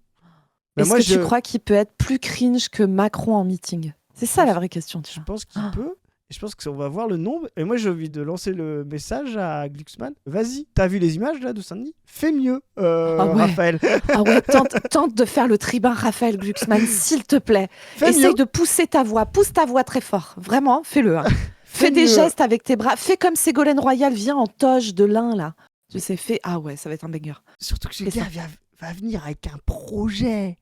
Bah, Est-ce que tu crois qu'il peut être plus cringe que Macron en meeting? C'est ça la vraie question, tu Je vois. pense qu'il peut. Et je pense qu'on va voir le nombre. Et moi, j'ai envie de lancer le message à Glucksmann. Vas-y, t'as vu les images là de Saint-Denis? Fais mieux, ouais. Raphaël. Ah ouais, tente de faire le tribun Raphaël Glucksmann, s'il te plaît. Essaye mieux. de pousser ta voix, pousse ta voix très fort. Vraiment, fais-le. Hein. Fais des mieux. gestes avec tes bras. Fais comme Ségolène Royal, viens en toge de lin là. Tu sais, fais. Ah ouais, ça va être un banger. Surtout que ce Fais gars va venir avec un projet.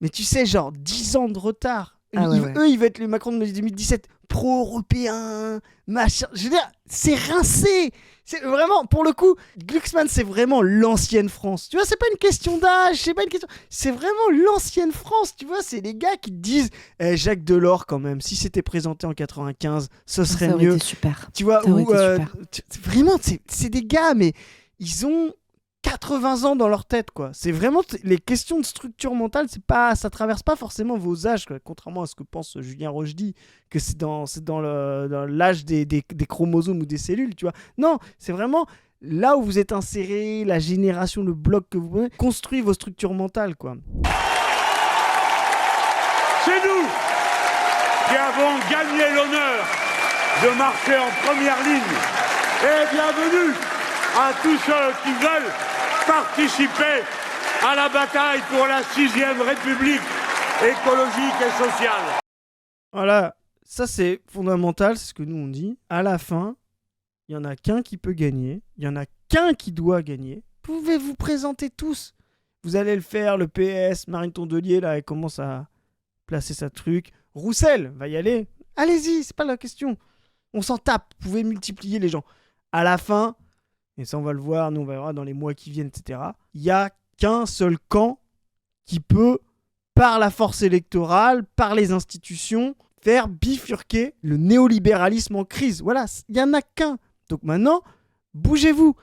Mais tu sais, genre 10 ans de retard. Ah ouais, ouais. Eux, ils vont être le Macron de 2017, pro-européen, machin. Je veux dire, c'est rincé. C'est vraiment, pour le coup, Glucksmann, c'est vraiment l'ancienne France. Tu vois, c'est pas une question d'âge, c'est pas une question. C'est vraiment l'ancienne France. Tu vois, c'est les gars qui te disent Jacques Delors, quand même, si c'était présenté en 95, ce serait Ça aurait mieux. été super. Tu vois, Ça aurait été super. vraiment, c'est des gars, mais ils ont 80 ans dans leur tête, quoi. C'est vraiment les questions de structure mentale, ça traverse pas forcément vos âges, quoi. Contrairement à ce que pense Julien Rochdy, que c'est dans l'âge des chromosomes ou des cellules, tu vois. Non, c'est vraiment là où vous êtes inséré, la génération, le bloc que vous prenez, construit vos structures mentales, quoi. C'est nous qui avons gagné l'honneur de marcher en première ligne. Et bienvenue à tous ceux qui veulent participer à la bataille pour la 6e République écologique et sociale. Voilà, ça c'est fondamental, c'est ce que nous on dit. À la fin, il y en a qu'un qui peut gagner, il y en a qu'un qui doit gagner. Pouvez vous présenter tous. Vous allez le faire, le PS, Marine Tondelier, là, elle commence à placer sa truc. Roussel va y aller. Allez-y, c'est pas la question. On s'en tape, vous pouvez multiplier les gens. À la fin, et ça on va le voir, nous on va le voir dans les mois qui viennent, etc. Il n'y a qu'un seul camp qui peut, par la force électorale, par les institutions, faire bifurquer le néolibéralisme en crise. Voilà, il n'y en a qu'un. Donc maintenant, bougez-vous.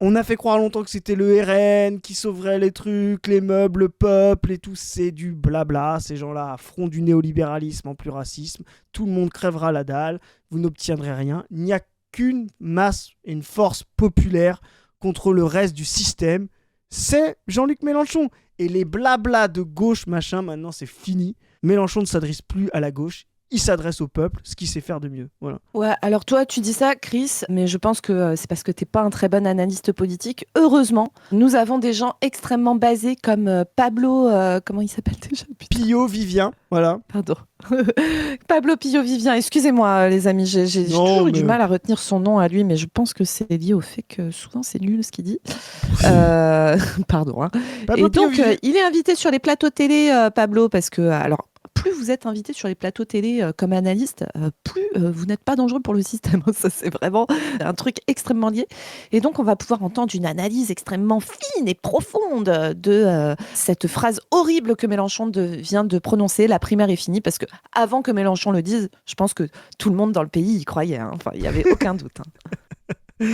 On a fait croire longtemps que c'était le RN qui sauverait les trucs, les meubles, le peuple et tout. C'est du blabla. Ces gens-là affrontent du néolibéralisme en plus racisme. Tout le monde crèvera la dalle. Vous n'obtiendrez rien. Il n'y a qu'une masse et une force populaire contre le reste du système. C'est Jean-Luc Mélenchon. Et les blabla de gauche, machin, maintenant c'est fini. Mélenchon ne s'adresse plus à la gauche. Il s'adresse au peuple, ce qu'il sait faire de mieux. Voilà. Ouais, alors toi, tu dis ça, Chris, mais je pense que c'est parce que t'es pas un très bon analyste politique. Heureusement, nous avons des gens extrêmement basés comme Pablo, comment il s'appelle déjà? Putain, Pillot-Vivien, voilà. pardon. Pablo Pillot-Vivien, excusez-moi les amis, j'ai toujours eu du mal à retenir son nom à lui, mais je pense que c'est lié au fait que souvent c'est nul ce qu'il dit. Pardon. Hein. Pablo Et donc, Pillot-Vivien. il est invité sur les plateaux télé, Pablo, parce que, alors, plus vous êtes invité sur les plateaux télé comme analyste, plus vous n'êtes pas dangereux pour le système. Ça, c'est vraiment un truc extrêmement lié. Et donc, on va pouvoir entendre une analyse extrêmement fine et profonde de cette phrase horrible que Mélenchon vient de prononcer. La primaire est finie, parce que avant que Mélenchon le dise, je pense que tout le monde dans le pays y croyait. Hein. Enfin, il n'y avait aucun doute. Hein.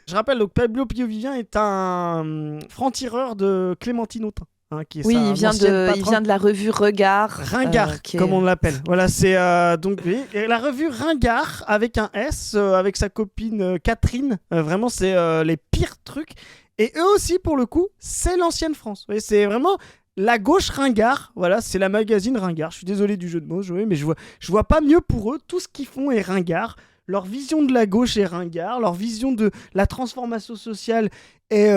Je rappelle, donc Pablo Pillot-Vivien est un franc-tireur de Clémentine Autain. Hein, qui est Oui, sa il vient ancienne de la revue Regard. Ringard, comme on l'appelle. Voilà, c'est donc oui, et la revue Ringard avec un S, avec sa copine Catherine. Vraiment, c'est les pires trucs. Et eux aussi, pour le coup, c'est l'ancienne France. Vous voyez, c'est vraiment la gauche Ringard. Voilà, c'est la magazine Ringard. Je suis désolé du jeu de mots, mais je vois pas mieux pour eux. Tout ce qu'ils font est Ringard. Leur vision de la gauche est Ringard. Leur vision de la transformation sociale est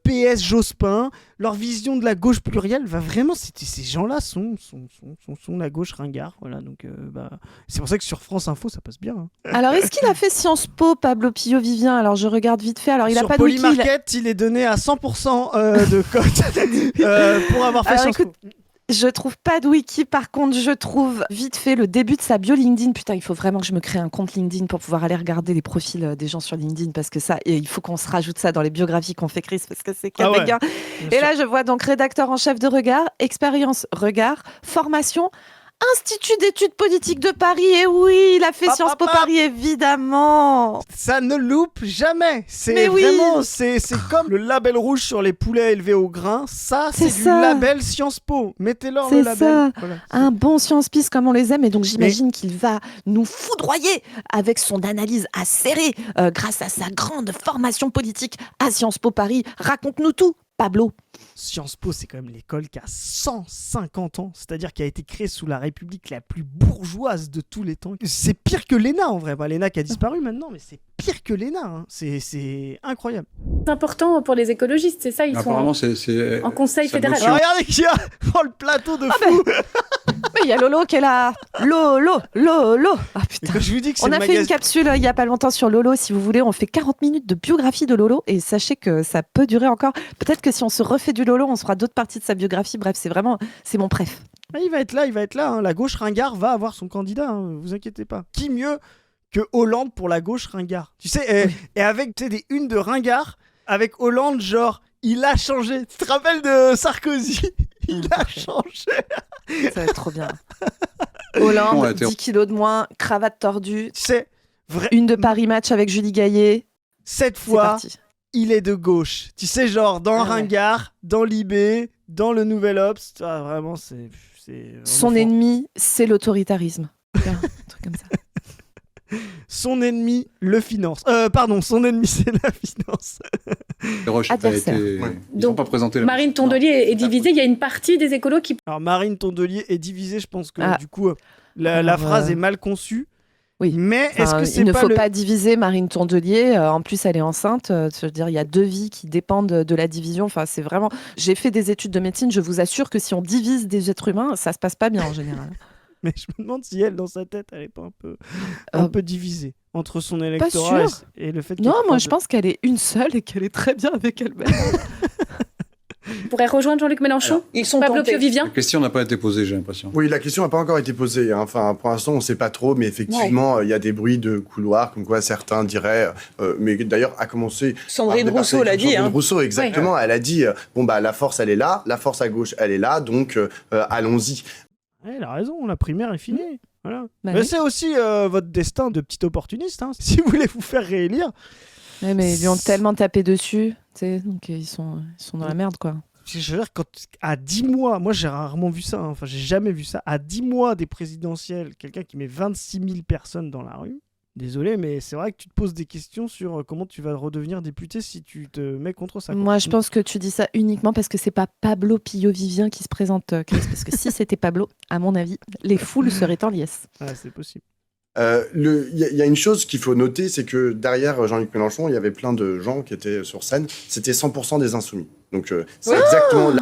PS Jospin. Leur vision de la gauche plurielle va vraiment. Ces gens-là sont la gauche Ringard. Voilà, donc c'est pour ça que sur France Info ça passe bien. Hein. Alors, est-ce qu'il a fait Sciences Po, Pablo Pillot-Vivien? Alors, je regarde vite fait. Alors, il sur a pas de wiki. Polymarket, il est donné à 100% de cote pour avoir fait Alors, Sciences écoute, Po. je trouve pas de wiki. Par contre, je trouve vite fait le début de sa bio LinkedIn. Putain, il faut vraiment que je me crée un compte LinkedIn pour pouvoir aller regarder les profils des gens sur LinkedIn, parce que ça, et il faut qu'on se rajoute ça dans les biographies qu'on fait, Chris, parce que c'est Ah ouais, banger. bien Et sûr. là, je vois donc rédacteur en chef de Regard, expérience Regard, formation Institut d'études politiques de Paris, et oui, il a fait Hop, Sciences hop, Po hop. Paris, évidemment. Ça ne loupe jamais. C'est Mais oui. vraiment, c'est comme le label rouge sur les poulets élevés au grain. Ça, c'est C'est du ça. label Sciences Po. Mettez-leur C'est le label. ça. Voilà. Un bon Sciences Pis comme on les aime, et donc j'imagine qu'il va nous foudroyer avec son analyse acérée grâce à sa grande formation politique à Sciences Po Paris. Raconte-nous tout, Pablo. Sciences Po, c'est quand même l'école qui a 150 ans, c'est-à-dire qui a été créée sous la République la plus bourgeoise de tous les temps. C'est pire que l'ENA en vrai. Bah, l'ENA qui a disparu maintenant, mais c'est pire que l'ENA. Hein. C'est incroyable. C'est important pour les écologistes, c'est ça, ils Apparemment, sont c'est en conseil sa fédéral. notion. Alors, regardez qui y a dans le plateau de fou. Mais il y a Lolo qui est là. Lolo. Ah Et putain. quand je vous dis que c'est On le a fait une magazine... capsule il y a pas longtemps sur Lolo. Si vous voulez, on fait 40 minutes de biographie de Lolo et sachez que ça peut durer encore. Peut-être que si on se refait du Lolo, on se fera d'autres parties de sa biographie. Bref, c'est mon préf. Ah, il va être là. Hein. La gauche ringard va avoir son candidat, hein, vous inquiétez pas. Qui mieux que Hollande pour la gauche ringard? Tu sais, et avec des unes de ringard, avec Hollande, genre, il a changé. Tu te rappelles de Sarkozy? Il a changé. Ça va être trop bien. Hollande, Ouais, 10 kilos de moins, cravate tordue, Tu sais, une de Paris Match avec Julie Gaillet. cette C'est fois, parti. il est de gauche. Tu sais, genre, dans Ah ouais. Ringard, dans Libé, dans le Nouvel Obs. Ah, vraiment, c'est vraiment Son fort. ennemi, c'est l'autoritarisme. Tiens, un truc comme ça. Son ennemi, le finance. Pardon, son ennemi, c'est la finance. Roche a Adversaire. été... Ouais. Ils Donc, n'ont pas présenté la Marine Tondelier est divisée, il y a une partie des écolos qui... Alors, Marine Tondelier est divisée, je pense que Ah. du coup, la Alors, phrase est mal conçue. Oui. Mais est-ce Enfin, que c'est il ne pas faut le... pas diviser Marine Tondelier. En plus, elle est enceinte. Je veux dire, il y a 2 vies qui dépendent de la division. Enfin, c'est vraiment. J'ai fait des études de médecine. Je vous assure que si on divise des êtres humains, ça se passe pas bien en général. Mais je me demande si elle, dans sa tête, elle est pas un peu divisée entre son électorat sûr. et le fait qu'elle Non, moi, croise- je pense qu'elle est une seule et qu'elle est très bien avec elle-même. pourraient rejoindre Jean-Luc Mélenchon. Ils sont Pablo tentés. Pio-Vivien. La question n'a pas été posée, j'ai l'impression. Oui, la question n'a pas encore été posée. Hein. Enfin, pour l'instant, on ne sait pas trop, mais effectivement, il y a des bruits de couloir, comme quoi certains diraient. Mais d'ailleurs, à commencer. Sandrine par des Rousseau personnes l'a comme dit. Sandrine Hein. Rousseau, exactement. Elle a dit bon, bah, la force, elle est là, la force à gauche, elle est là, donc allons-y. Ouais, elle a raison, la primaire est finie. Voilà. Bah Mais oui. c'est aussi votre destin de petit opportuniste. Hein. Si vous voulez vous faire réélire, Ouais, mais ils lui ont tellement tapé dessus. Tu sais, donc ils sont dans la merde, quoi. je veux dire, quand à 10 mois, moi j'ai rarement vu ça, hein. Enfin j'ai jamais vu ça, à 10 mois des présidentielles, quelqu'un qui met 26 000 personnes dans la rue, désolé, mais c'est vrai que tu te poses des questions sur comment tu vas redevenir député si tu te mets contre ça. quoi. Moi, je pense que tu dis ça uniquement parce que c'est pas Pablo Pio-Vivien qui se présente, Chris. Parce que si c'était Pablo, à mon avis, les foules seraient en liesse. Ah, c'est possible. Il y a une chose qu'il faut noter, c'est que derrière Jean-Luc Mélenchon, il y avait plein de gens qui étaient sur scène. C'était 100% des insoumis. Donc c'est exactement là.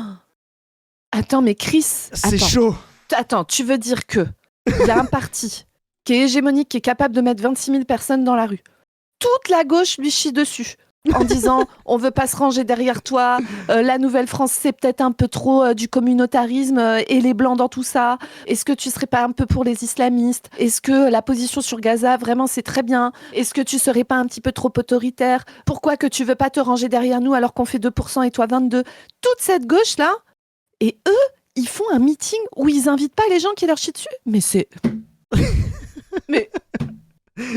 Attends, mais Chris, C'est attends. chaud. Attends, tu veux dire que il y a un parti qui est hégémonique, qui est capable de mettre 26 000 personnes dans la rue. Toute la gauche lui chie dessus en disant on veut pas se ranger derrière toi, la Nouvelle-France c'est peut-être un peu trop du communautarisme et les blancs dans tout ça. Est-ce que tu serais pas un peu pour les islamistes? Est-ce que la position sur Gaza vraiment c'est très bien? Est-ce que tu serais pas un petit peu trop autoritaire? Pourquoi que tu veux pas te ranger derrière nous alors qu'on fait 2% et toi 22%? Toute cette gauche là, et eux ils font un meeting où ils invitent pas les gens qui leur chient dessus. Mais c'est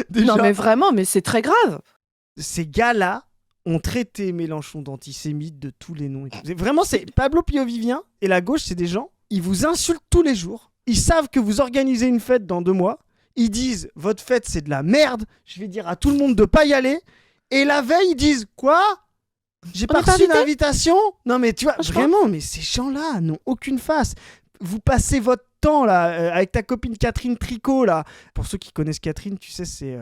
Déjà, non mais vraiment, mais c'est très grave. ces gars-là ont traité Mélenchon d'antisémite de tous les noms. Vraiment, c'est Pablo Pio-Vivien et la gauche, c'est des gens, ils vous insultent tous les jours. Ils savent que vous organisez une fête dans 2 mois. Ils disent, votre fête, c'est de la merde. Je vais dire à tout le monde de pas y aller. Et la veille, ils disent, quoi? J'ai On pas est pas reçu invité d'invitation? Non, mais tu vois, Franchement. vraiment, mais ces gens-là n'ont aucune face. Vous passez votre temps, là, avec ta copine Catherine Tricot, là. Pour ceux qui connaissent Catherine, tu sais, c'est...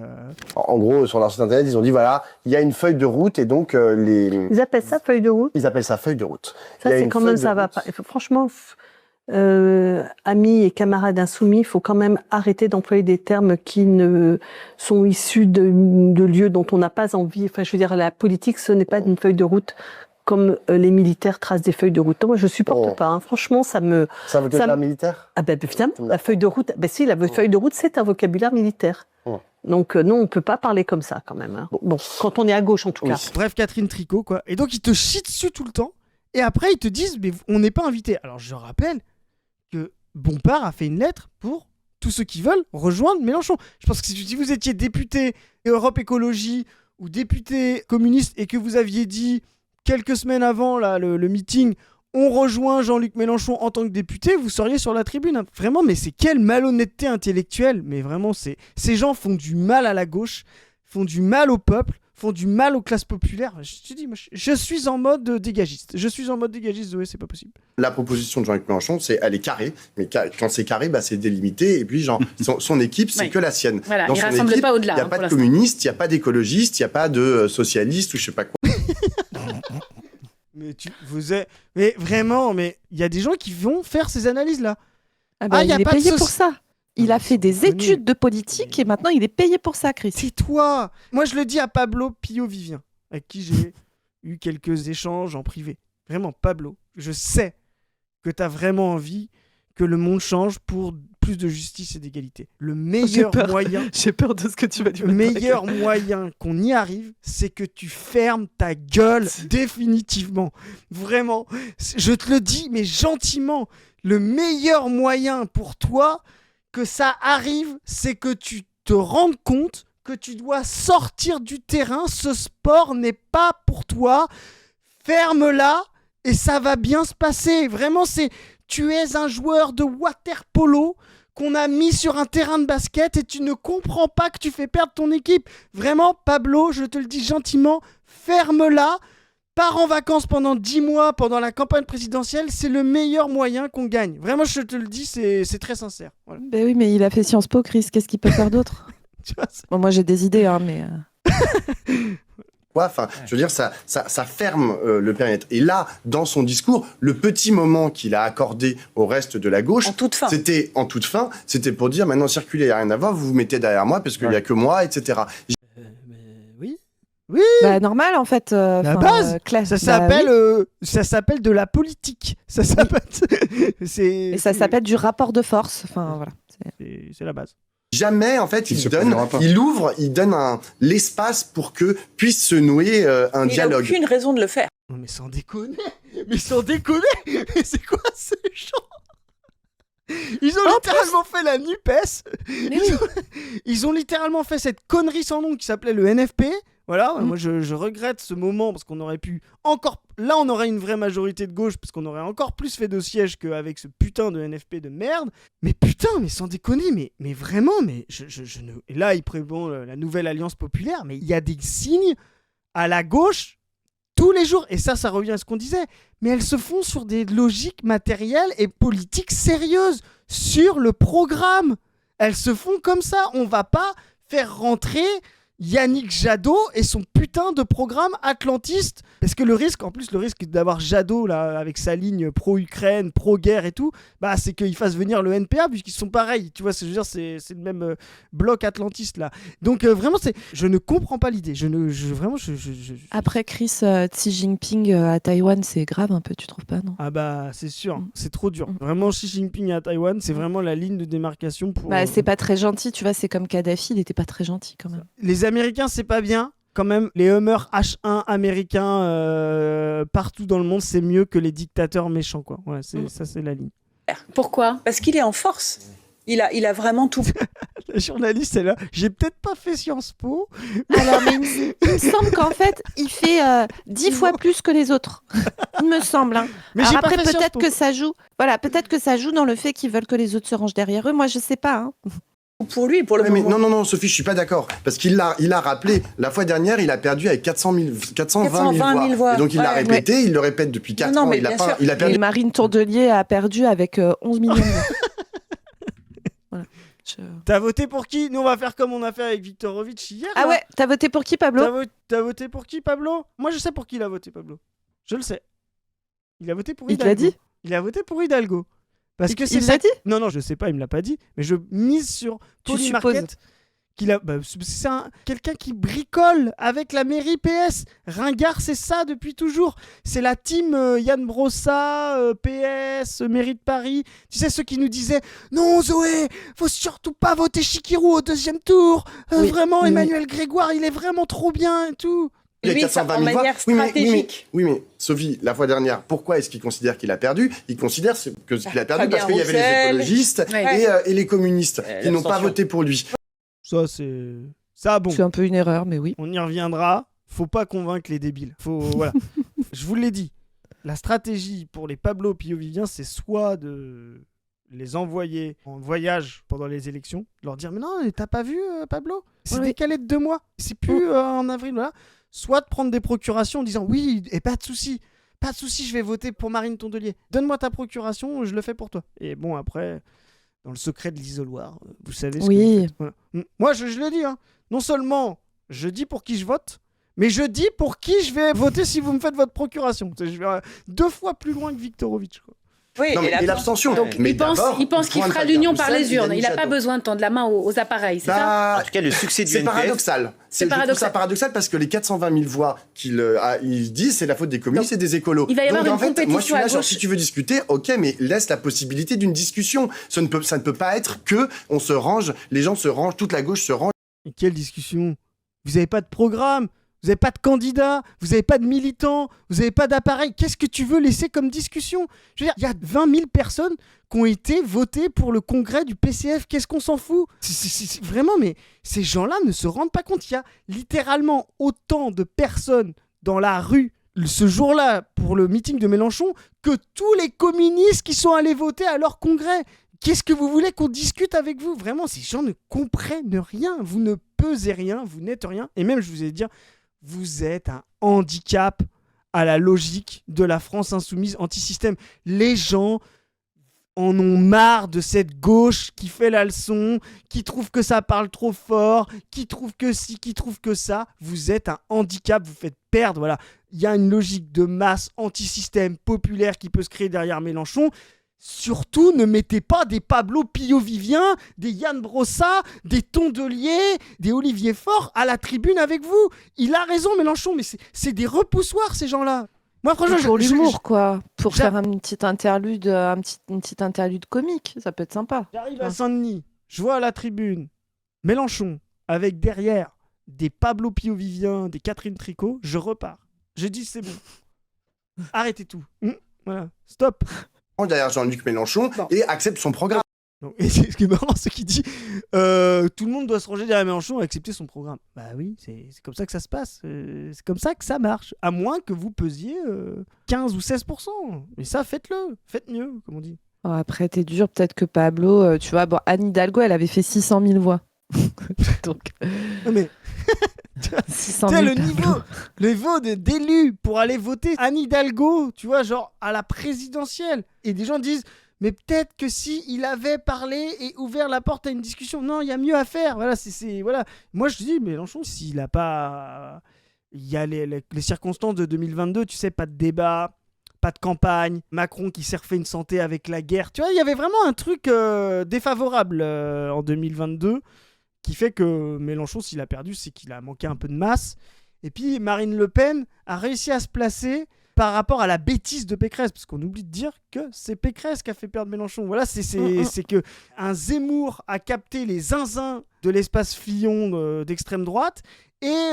En gros, sur leur site internet, ils ont dit voilà, il y a une feuille de route et donc Ils appellent ça feuille de route. ils appellent ça feuille de route. Ça, Il y a c'est une quand même, feuille de ça va route. pas. Franchement, amis et camarades insoumis, il faut quand même arrêter d'employer des termes qui ne sont issus de lieux dont on n'a pas envie. Enfin, je veux dire, la politique, ce n'est pas une feuille de route comme les militaires tracent des feuilles de route. Moi, je supporte pas. Hein. Franchement, ça me... C'est un vocabulaire militaire? Ah ben évidemment, la feuille de route, ben si, la feuille de route, c'est un vocabulaire militaire. Donc non, on peut pas parler comme ça quand même. Hein. Bon, quand on est à gauche en tout cas. Bref, Catherine Tricot, quoi. Et donc, ils te chient dessus tout le temps. Et après, ils te disent, mais on n'est pas invité. Alors, je rappelle que Bompard a fait une lettre pour tous ceux qui veulent rejoindre Mélenchon. Je pense que si vous étiez député Europe Écologie ou député communiste et que vous aviez dit quelques semaines avant là, le meeting, on rejoint Jean-Luc Mélenchon en tant que député, vous seriez sur la tribune. Hein. Vraiment, mais c'est quelle malhonnêteté intellectuelle. Mais vraiment, ces gens font du mal à la gauche, font du mal au peuple, font du mal aux classes populaires. Je te dis, moi, je suis en mode dégagiste. Je suis en mode dégagiste, Zoé, c'est pas possible. La proposition de Jean-Luc Mélenchon, elle est carrée, mais quand c'est carré, c'est délimité, et puis genre, son équipe, c'est que la sienne. Voilà, dans il son rassemble équipe, pas au-delà. Il n'y a pas de communistes, il n'y a pas d'écologistes, il n'y a pas de socialistes ou je sais pas quoi. Mais vraiment, mais il y a des gens qui vont faire ces analyses-là. Il est payé pour ça. Il a fait des études de politique et maintenant il est payé pour ça, Chris. C'est toi. Moi, je le dis à Pablo Pio-Vivien, avec qui j'ai eu quelques échanges en privé. Vraiment, Pablo, je sais que tu as vraiment envie que le monde change pour plus de justice et d'égalité. Le meilleur moyen... J'ai peur de ce que tu vas dire. Le meilleur moyen qu'on y arrive, c'est que tu fermes ta gueule définitivement. Vraiment. Je te le dis, mais gentiment. Le meilleur moyen pour toi que ça arrive, c'est que tu te rendes compte que tu dois sortir du terrain. Ce sport n'est pas pour toi. Ferme-la et ça va bien se passer. Vraiment, tu es un joueur de water polo qu'on a mis sur un terrain de basket et tu ne comprends pas que tu fais perdre ton équipe. Vraiment, Pablo, je te le dis gentiment, ferme-la. Pars en vacances pendant 10 mois, pendant la campagne présidentielle, c'est le meilleur moyen qu'on gagne. Vraiment, je te le dis, c'est très sincère. Voilà. Ben oui, mais il a fait Sciences Po, Chris. Qu'est-ce qu'il peut faire d'autre? Bon, moi, j'ai des idées, hein, mais... Ouais, enfin, je veux dire, ça ferme le périmètre. Et là, dans son discours, le petit moment qu'il a accordé au reste de la gauche, c'était en toute fin, c'était pour dire maintenant circuler, il n'y a rien à voir, vous vous mettez derrière moi parce qu'il n'y a que moi, etc. Oui. Bah normal en fait. La base. Ça s'appelle de la politique. Ça s'appelle. Et ça s'appelle du rapport de force. Enfin voilà. C'est la base. Jamais en fait il donne l'espace pour que puisse se nouer un dialogue. Il n'a aucune raison de le faire. Non mais sans déconner. Mais c'est quoi ce genre? Ils ont littéralement fait la NUPES. Ils ont littéralement fait cette connerie sans nom qui s'appelait le NFP. Voilà, moi je regrette ce moment parce qu'on aurait pu encore... Là on aurait une vraie majorité de gauche parce qu'on aurait encore plus fait de sièges qu'avec ce putain de NFP de merde. Mais putain, mais sans déconner, mais vraiment, mais je ne... Et là il prévoit la nouvelle alliance populaire, mais il y a des signes à la gauche tous les jours. Et ça revient à ce qu'on disait. Mais elles se font sur des logiques matérielles et politiques sérieuses. Sur le programme. Elles se font comme ça. On va pas faire rentrer Yannick Jadot et son putain de programme atlantiste. Parce que le risque d'avoir Jadot là, avec sa ligne pro-Ukraine, pro-guerre et tout, bah, c'est qu'il fasse venir le NPA puisqu'ils sont pareils. Tu vois, je veux dire, c'est le même bloc atlantiste là. Donc vraiment, je ne comprends pas l'idée. Après Chris, Xi Jinping à Taïwan, c'est grave un peu, tu trouves pas, non? Ah bah c'est sûr, c'est trop dur. Vraiment, Xi Jinping à Taïwan, c'est vraiment la ligne de démarcation pour... Bah c'est pas très gentil, tu vois, c'est comme Kadhafi, il était pas très gentil quand même. Les Américains, c'est pas bien. Quand même, les Hummer H1 américains partout dans le monde, c'est mieux que les dictateurs méchants, quoi. Ouais, ça, c'est la ligne. Pourquoi? Parce qu'il est en force. Il a vraiment tout. La journaliste est là. J'ai peut-être pas fait Sciences Po. Alors, mais il me semble qu'en fait, il fait 10 fois plus que les autres. Il me semble. Hein. Mais alors après, pas fait peut-être que ça joue. Voilà, peut-être que ça joue dans le fait qu'ils veulent que les autres se rangent derrière eux. Moi, je sais pas. Hein. Pour lui, pour le moment. Mais non, Sophie, je suis pas d'accord. Parce qu'il a rappelé, la fois dernière, il a perdu avec 420 000 voix. Et donc il l'a répété, il le répète depuis 4 ans. Il a perdu. Et Marine Tourdelier a perdu avec 11 millions de voix. Voilà. T'as voté pour qui? Nous, on va faire comme on a fait avec Viktorovitch hier. Ah ouais, t'as voté pour qui, Pablo? T'as voté pour qui, Pablo? Moi, je sais pour qui il a voté, Pablo. Je le sais. Il a voté pour Hidalgo. Il te l'a dit? Il a voté pour Hidalgo. Parce que il l'a dit? Non, je sais pas, il me l'a pas dit. Mais je mise sur Poli Marquette qu'il a. Bah, c'est quelqu'un qui bricole avec la mairie PS. Ringard, c'est ça depuis toujours. C'est la team Yann Brossa, PS, mairie de Paris. Tu sais, ceux qui nous disaient non, Zoé, faut surtout pas voter Chikirou au 2e tour. Vraiment, Emmanuel Grégoire, il est vraiment trop bien et tout. Il y a Oui, 420 en 000 voix. manière stratégique. Oui, mais Sophie, la fois dernière, pourquoi est-ce qu'il considère qu'il a perdu? Il considère qu'il a perdu parce qu'il y avait les écologistes et les communistes qui n'ont pas voté pour lui. Ça, c'est... Ça, bon. C'est un peu une erreur, mais oui. On y reviendra. Faut pas convaincre les débiles. Voilà. Je vous l'ai dit. La stratégie pour les Pablo Pio-Vivien, c'est soit de les envoyer en voyage pendant les élections, leur dire « Mais non, t'as pas vu, Pablo? C'est décalé de 2 mois. C'est plus en avril, voilà. » Soit de prendre des procurations en disant « Oui, et pas de souci. Pas de souci, je vais voter pour Marine Tondelier. Donne-moi ta procuration, je le fais pour toi. » Et bon, après, dans le secret de l'isoloir, vous savez ce que vous faites. Voilà. Moi, je le dis, hein. Non seulement je dis pour qui je vote, mais je dis pour qui je vais voter si vous me faites votre procuration. Je vais 2 fois plus loin que Viktorovitch, quoi. Oui, non, et l'abstention. Donc, il pense qu'il fera l'union par les urnes. Il n'a pas besoin de tendre la main aux appareils, c'est ça? En tout cas, le succès du C'est NPF... paradoxal. Je trouve ça paradoxal parce que les 420 000 voix qu'ils disent, c'est la faute des communistes et des écolos. Il va y avoir Donc, une en fait, compétition moi, je suis là, à genre, gauche. si tu veux discuter, ok, mais laisse la possibilité d'une discussion. Ça ne peut pas être que on se range, les gens se rangent, toute la gauche se range. Et quelle discussion? Vous n'avez pas de programme, vous n'avez pas de candidat, vous n'avez pas de militants, vous n'avez pas d'appareil. Qu'est-ce que tu veux laisser comme discussion? Je veux dire, il y a 20 000 personnes qui ont été votées pour le congrès du PCF. Qu'est-ce qu'on s'en fout? Vraiment, mais ces gens-là ne se rendent pas compte. Il y a littéralement autant de personnes dans la rue ce jour-là pour le meeting de Mélenchon que tous les communistes qui sont allés voter à leur congrès. Qu'est-ce que vous voulez qu'on discute avec vous? Vraiment, ces gens ne comprennent rien. Vous ne pesez rien, vous n'êtes rien. Et même, je vous ai dit, vous êtes un handicap à la logique de la France insoumise anti-système. Les gens en ont marre de cette gauche qui fait la leçon, qui trouve que ça parle trop fort, qui trouve que ci, qui trouve que ça. Vous êtes un handicap, vous faites perdre. Voilà. Il y a une logique de masse anti-système populaire qui peut se créer derrière Mélenchon. Surtout, ne mettez pas des Pablo Pio-Vivien, des Yann Brossa, des Tondelier, des Olivier Faure à la tribune avec vous. Il a raison, Mélenchon, mais c'est des repoussoirs, ces gens-là. Moi, franchement, pour l'humour, quoi. Pour faire une petite interlude comique, ça peut être sympa. J'arrive à Saint-Denis, je vois à la tribune Mélenchon avec derrière des Pablo Pio-Vivien, des Catherine Tricot, je repars. Je dis c'est bon. Arrêtez tout. Voilà, stop. Derrière Jean-Luc Mélenchon et accepte son programme. Donc, et ce qui est marrant, c'est qu'il dit tout le monde doit se ranger derrière Mélenchon et accepter son programme. Bah oui, c'est comme ça que ça se passe. C'est comme ça que ça marche. À moins que vous pesiez 15 ou 16%. Mais ça, faites-le. Faites mieux, comme on dit. Oh, après, t'es dur. Peut-être que Pablo, tu vois, bon, Anne Hidalgo, elle avait fait 600 000 voix. Donc... Non mais... 600 000 le niveau d'élus pour aller voter Anne Hidalgo, tu vois, genre à la présidentielle. Et des gens disent, mais peut-être que si il avait parlé et ouvert la porte à une discussion, non, il y a mieux à faire. Voilà, voilà. Moi, je dis, Mélenchon, s'il a pas... Il y a les circonstances de 2022, tu sais, pas de débat, pas de campagne, Macron qui s'est refait une santé avec la guerre. Tu vois, il y avait vraiment un truc défavorable en 2022 qui fait que Mélenchon, s'il a perdu, c'est qu'il a manqué un peu de masse. Et puis Marine Le Pen a réussi à se placer par rapport à la bêtise de Pécresse, parce qu'on oublie de dire que c'est Pécresse qui a fait perdre Mélenchon. Voilà, c'est que un Zemmour a capté les zinzins de l'espace Fillon d'extrême droite, et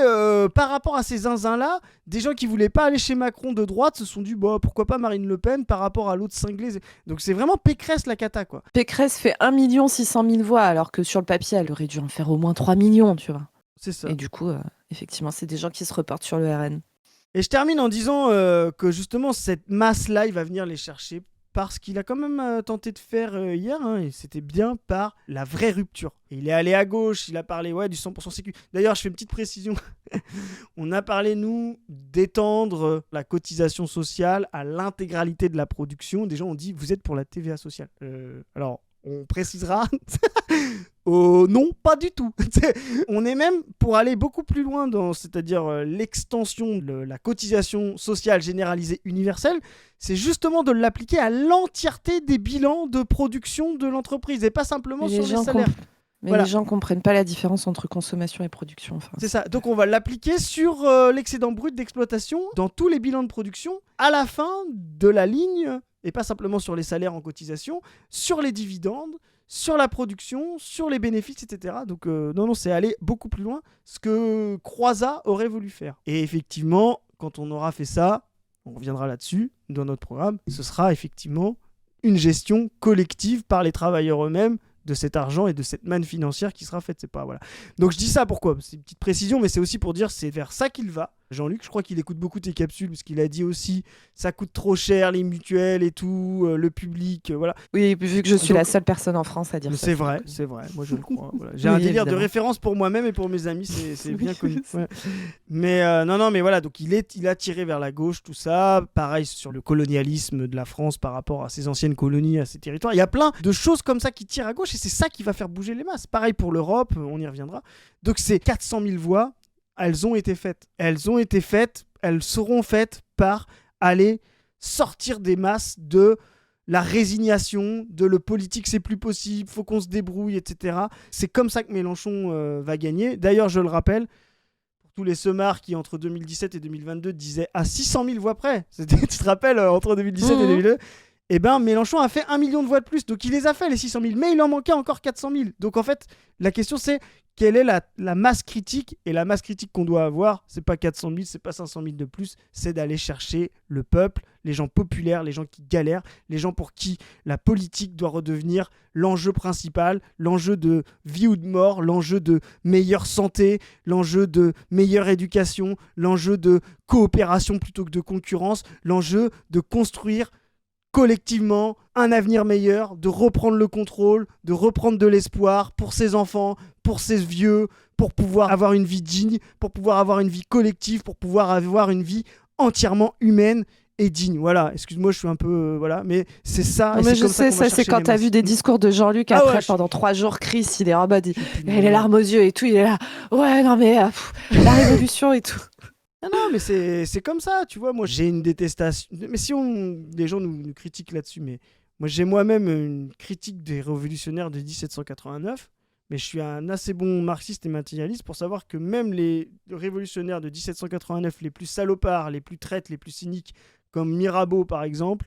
par rapport à ces zinzins-là, des gens qui voulaient pas aller chez Macron de droite se sont dit, bah, pourquoi pas Marine Le Pen par rapport à l'autre cinglé. Donc c'est vraiment Pécresse la cata, quoi. Pécresse fait 1 600 000 voix, alors que sur le papier, elle aurait dû en faire au moins 3 millions, tu vois. C'est ça. Et du coup, effectivement, c'est des gens qui se reportent sur le RN. Et je termine en disant que justement, cette masse-là, il va venir les chercher parce qu'il a quand même tenté de faire hier, et c'était bien par la vraie rupture. Et il est allé à gauche, il a parlé du 100% sécu. D'ailleurs, je fais une petite précision. On a parlé, nous, d'étendre la cotisation sociale à l'intégralité de la production. Des gens ont dit, vous êtes pour la TVA sociale. Alors, on précisera... non, pas du tout. On est même pour aller beaucoup plus loin, c'est-à-dire l'extension de la cotisation sociale généralisée universelle, c'est justement de l'appliquer à l'entièreté des bilans de production de l'entreprise et pas simplement sur les salaires. Mais les gens comprennent pas la différence entre consommation et production. Enfin, c'est ça. Donc on va l'appliquer sur l'excédent brut d'exploitation dans tous les bilans de production à la fin de la ligne, et pas simplement sur les salaires en cotisation, sur les dividendes, sur la production, sur les bénéfices, etc. Donc non, c'est aller beaucoup plus loin, ce que Croizat aurait voulu faire. Et effectivement, quand on aura fait ça, on reviendra là-dessus dans notre programme, ce sera effectivement une gestion collective par les travailleurs eux-mêmes de cet argent et de cette manne financière qui sera faite. C'est pas, voilà. Donc je dis ça pourquoi ? C'est une petite précision, mais c'est aussi pour dire c'est vers ça qu'il va. Jean-Luc, je crois qu'il écoute beaucoup tes capsules parce qu'il a dit aussi ça coûte trop cher les mutuelles et tout, le public, voilà. Oui, vu que je suis la seule personne en France à dire ça. C'est vrai, moi je le crois. Voilà. J'ai un délire de référence pour moi-même et pour mes amis, c'est bien connu. Ouais. Mais non, mais voilà, donc il a tiré vers la gauche, tout ça. Pareil sur le colonialisme de la France par rapport à ses anciennes colonies, à ses territoires. Il y a plein de choses comme ça qui tirent à gauche et c'est ça qui va faire bouger les masses. Pareil pour l'Europe, on y reviendra. Donc c'est 400 000 voix. Elles ont été faites, elles seront faites par aller sortir des masses de la résignation, de le politique c'est plus possible, faut qu'on se débrouille, etc. C'est comme ça que Mélenchon va gagner. D'ailleurs, je le rappelle, pour tous les semards qui entre 2017 et 2022 disaient à 600 000 voix près, tu te rappelles, entre 2017 et 2022, eh ben Mélenchon a fait 1 million de voix de plus, donc il les a fait les 600 000, mais il en manquait encore 400 000. Donc en fait, la question c'est quelle est la masse critique, et la masse critique qu'on doit avoir, c'est pas 400 000, c'est pas 500 000 de plus, c'est d'aller chercher le peuple, les gens populaires, les gens qui galèrent, les gens pour qui la politique doit redevenir l'enjeu principal, l'enjeu de vie ou de mort, l'enjeu de meilleure santé, l'enjeu de meilleure éducation, l'enjeu de coopération plutôt que de concurrence, l'enjeu de construire collectivement un avenir meilleur, de reprendre le contrôle, de reprendre de l'espoir pour ses enfants, pour ses vieux, pour pouvoir avoir une vie digne, pour pouvoir avoir une vie collective, pour pouvoir avoir une vie entièrement humaine et digne. Voilà, excuse-moi, je suis un peu... voilà, mais c'est ça. Non, mais je sais, ça c'est quand t'as vu des discours de Jean-Luc après, pendant 3 jours, Chris, il est en mode, il a les larmes aux yeux et tout, il est là, ouais, non mais, la révolution et tout. Non, mais c'est comme ça, tu vois. Moi, j'ai une détestation. Mais si les gens nous critiquent là-dessus, mais moi, j'ai moi-même une critique des révolutionnaires de 1789, mais je suis un assez bon marxiste et matérialiste pour savoir que même les révolutionnaires de 1789, les plus salopards, les plus traites, les plus cyniques, comme Mirabeau, par exemple,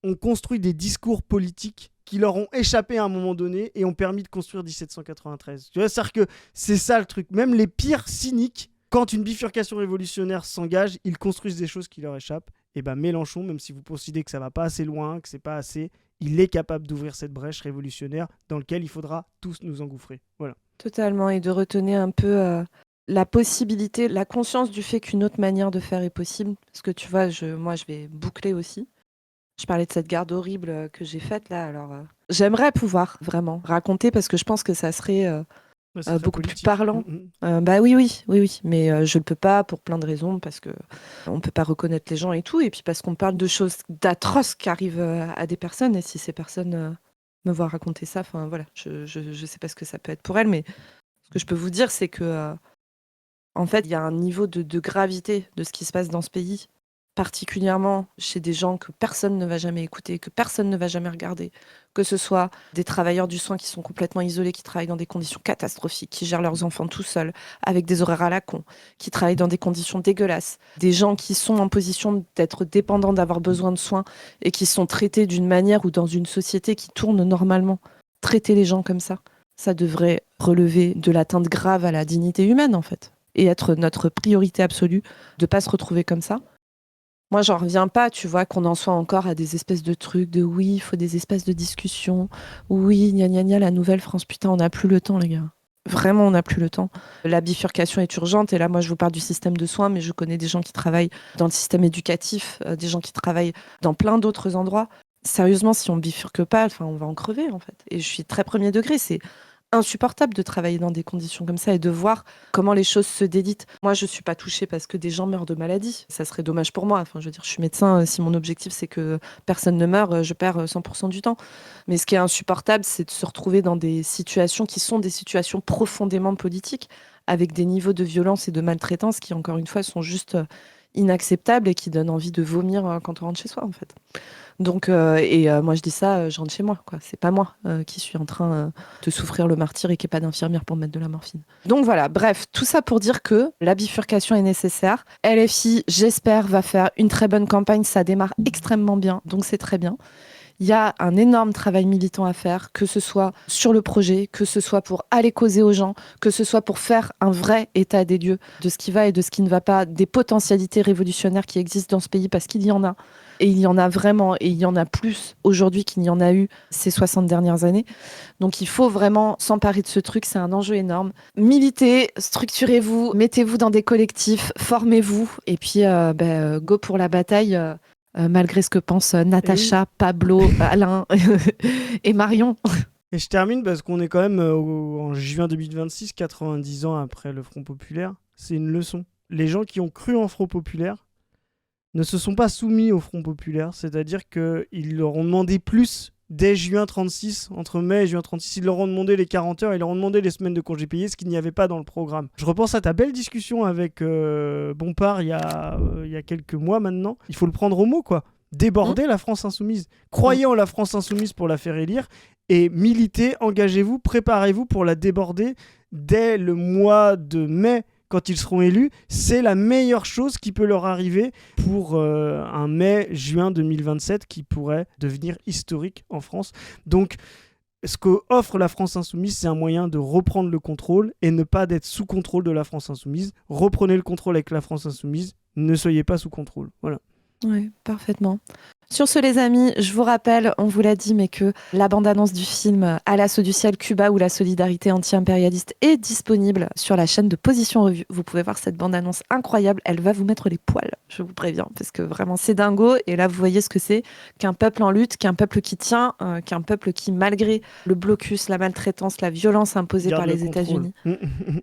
ont construit des discours politiques qui leur ont échappé à un moment donné et ont permis de construire 1793. Tu vois, c'est-à-dire que c'est ça le truc. Même les pires cyniques, quand une bifurcation révolutionnaire s'engage, ils construisent des choses qui leur échappent. Et ben Mélenchon, même si vous considérez que ça va pas assez loin, que c'est pas assez, il est capable d'ouvrir cette brèche révolutionnaire dans laquelle il faudra tous nous engouffrer. Voilà. Totalement, et de retenir un peu la possibilité, la conscience du fait qu'une autre manière de faire est possible. Parce que tu vois, moi je vais boucler aussi. Je parlais de cette garde horrible que j'ai faite là. Alors, j'aimerais pouvoir vraiment raconter parce que je pense que ça serait... beaucoup plus parlant. Bah oui, mais je le peux pas pour plein de raisons, parce que on peut pas reconnaître les gens et tout, et puis parce qu'on parle de choses d'atroces qui arrivent à des personnes, et si ces personnes me voient raconter ça, enfin voilà, je sais pas ce que ça peut être pour elles, mais ce que je peux vous dire, c'est que en fait, il y a un niveau de gravité de ce qui se passe dans ce pays, particulièrement chez des gens que personne ne va jamais écouter, que personne ne va jamais regarder, que ce soit des travailleurs du soin qui sont complètement isolés, qui travaillent dans des conditions catastrophiques, qui gèrent leurs enfants tout seuls, avec des horaires à la con, qui travaillent dans des conditions dégueulasses, des gens qui sont en position d'être dépendants, d'avoir besoin de soins, et qui sont traités d'une manière ou dans une société qui tourne normalement. Traiter les gens comme ça devrait relever de l'atteinte grave à la dignité humaine, en fait, et être notre priorité absolue de pas se retrouver comme ça. Moi, j'en reviens pas, tu vois, qu'on en soit encore à des espèces de trucs de oui, il faut des espaces de discussion. Oui, gna gna gna, la nouvelle France, putain, on n'a plus le temps, les gars. Vraiment, on n'a plus le temps. La bifurcation est urgente, et là, moi, je vous parle du système de soins, mais je connais des gens qui travaillent dans le système éducatif, des gens qui travaillent dans plein d'autres endroits. Sérieusement, si on bifurque pas, on va en crever, en fait. Et je suis très premier degré, c'est insupportable de travailler dans des conditions comme ça et de voir comment les choses se délitent. Moi, je suis pas touchée parce que des gens meurent de maladie. Ça serait dommage pour moi. Enfin, je veux dire, je suis médecin. Si mon objectif, c'est que personne ne meure, je perds 100% du temps. Mais ce qui est insupportable, c'est de se retrouver dans des situations qui sont des situations profondément politiques, avec des niveaux de violence et de maltraitance qui, encore une fois, sont juste inacceptables et qui donnent envie de vomir quand on rentre chez soi, en fait. Donc, moi je dis ça, je rentre chez moi, quoi. C'est pas moi qui suis en train de souffrir le martyre et qui n'ai pas d'infirmière pour mettre de la morphine. Donc voilà, bref, tout ça pour dire que la bifurcation est nécessaire. LFI, j'espère, va faire une très bonne campagne. Ça démarre extrêmement bien, donc c'est très bien. Il y a un énorme travail militant à faire, que ce soit sur le projet, que ce soit pour aller causer aux gens, que ce soit pour faire un vrai état des lieux de ce qui va et de ce qui ne va pas, des potentialités révolutionnaires qui existent dans ce pays, parce qu'il y en a. Et il y en a vraiment, et il y en a plus aujourd'hui qu'il n'y en a eu ces 60 dernières années. Donc il faut vraiment s'emparer de ce truc, c'est un enjeu énorme. Militez, structurez-vous, mettez-vous dans des collectifs, formez-vous, et puis go pour la bataille, malgré ce que pensent Natacha, Pablo, Alain et Marion. Et je termine parce qu'on est quand même en juin 2026, 90 ans après le Front Populaire. C'est une leçon. Les gens qui ont cru en Front Populaire ne se sont pas soumis au Front Populaire, c'est-à-dire qu'ils leur ont demandé plus dès juin 36, entre mai et juin 36, ils leur ont demandé les 40 heures, ils leur ont demandé les semaines de congés payés, ce qu'il n'y avait pas dans le programme. Je repense à ta belle discussion avec Bompard il y a quelques mois maintenant. Il faut le prendre au mot, quoi. Déborder la France Insoumise. Croyez en la France Insoumise pour la faire élire et militez, engagez-vous, préparez-vous pour la déborder dès le mois de mai. Quand ils seront élus, c'est la meilleure chose qui peut leur arriver pour un mai-juin 2027 qui pourrait devenir historique en France. Donc, ce qu'offre la France Insoumise, c'est un moyen de reprendre le contrôle et ne pas d'être sous contrôle de la France Insoumise. Reprenez le contrôle avec la France Insoumise, ne soyez pas sous contrôle. Voilà. Oui, parfaitement. Sur ce, les amis, je vous rappelle, on vous l'a dit, mais que la bande-annonce du film À l'assaut du ciel, Cuba ou la solidarité anti-impérialiste est disponible sur la chaîne de Position Revue. Vous pouvez voir cette bande-annonce incroyable. Elle va vous mettre les poils, je vous préviens, parce que vraiment, c'est dingo. Et là, vous voyez ce que c'est qu'un peuple en lutte, qu'un peuple qui tient, qu'un peuple qui, malgré le blocus, la maltraitance, la violence imposée par les États-Unis,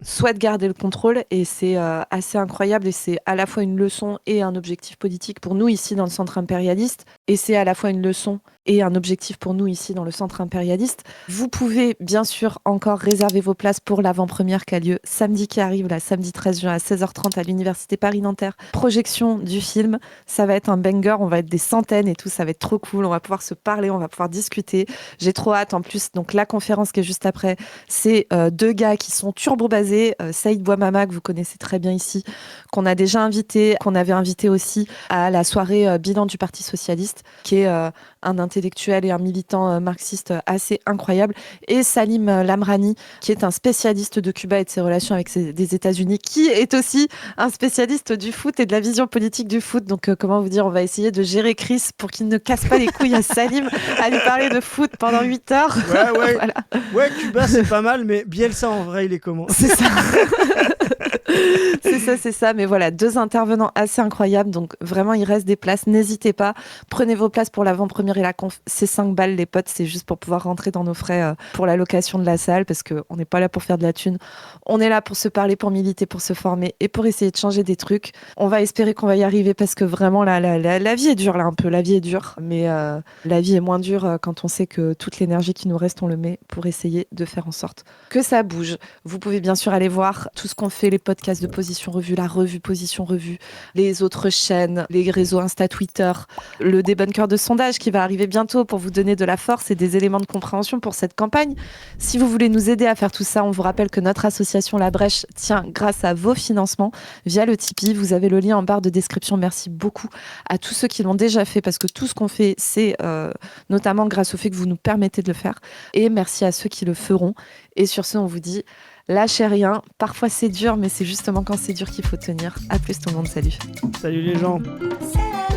souhaite garder le contrôle. Et c'est assez incroyable. Et c'est à la fois une leçon et un objectif politique pour nous, ici, dans le centre impérialiste. Et c'est à la fois une leçon et un objectif pour nous ici dans le centre impérialiste. Vous pouvez bien sûr encore réserver vos places pour l'avant-première qui a lieu samedi qui arrive, là, samedi 13 juin à 16h30 à l'Université Paris-Nanterre. Projection du film, ça va être un banger, on va être des centaines et tout, ça va être trop cool, on va pouvoir se parler, on va pouvoir discuter. J'ai trop hâte en plus, donc la conférence qui est juste après, c'est deux gars qui sont turbo-basés, Saïd Bouamama, que vous connaissez très bien ici, qu'on a déjà invité, qu'on avait invité aussi à la soirée bilan du Parti Socialiste, qui est un intellectuel et un militant marxiste assez incroyable, et Salim Lamrani, qui est un spécialiste de Cuba et de ses relations avec des États-Unis, qui est aussi un spécialiste du foot et de la vision politique du foot. Donc, comment vous dire, on va essayer de gérer Chris pour qu'il ne casse pas les couilles à Salim à lui parler de foot pendant 8 heures. Ouais. Voilà. Ouais, Cuba, c'est pas mal, mais Bielsa, en vrai, il est comment ? C'est ça. C'est ça. Mais voilà, deux intervenants assez incroyables. Donc, vraiment, il reste des places. N'hésitez pas. Prenez vos places pour l'avant-première et la conf. C'est 5 balles, les potes. C'est juste pour pouvoir rentrer dans nos frais pour la location de la salle, parce qu'on n'est pas là pour faire de la thune. On est là pour se parler, pour militer, pour se former et pour essayer de changer des trucs. On va espérer qu'on va y arriver, parce que vraiment, la vie est dure, là, un peu. La vie est dure. Mais la vie est moins dure quand on sait que toute l'énergie qui nous reste, on le met pour essayer de faire en sorte que ça bouge. Vous pouvez bien sûr aller voir tout ce qu'on fait, les podcasts de Position Revue, la revue Position Revue, les autres chaînes, les réseaux Insta, Twitter, le débunker de sondage qui va arriver bientôt pour vous donner de la force et des éléments de compréhension pour cette campagne. Si vous voulez nous aider à faire tout ça, on vous rappelle que notre association La Brèche tient grâce à vos financements via le Tipeee. Vous avez le lien en barre de description. Merci beaucoup à tous ceux qui l'ont déjà fait, parce que tout ce qu'on fait, c'est notamment grâce au fait que vous nous permettez de le faire. Et merci à ceux qui le feront. Et sur ce, on vous dit lâchez rien. Parfois c'est dur, mais c'est justement quand c'est dur qu'il faut tenir. À plus tout le monde, salut. Salut les gens. C'est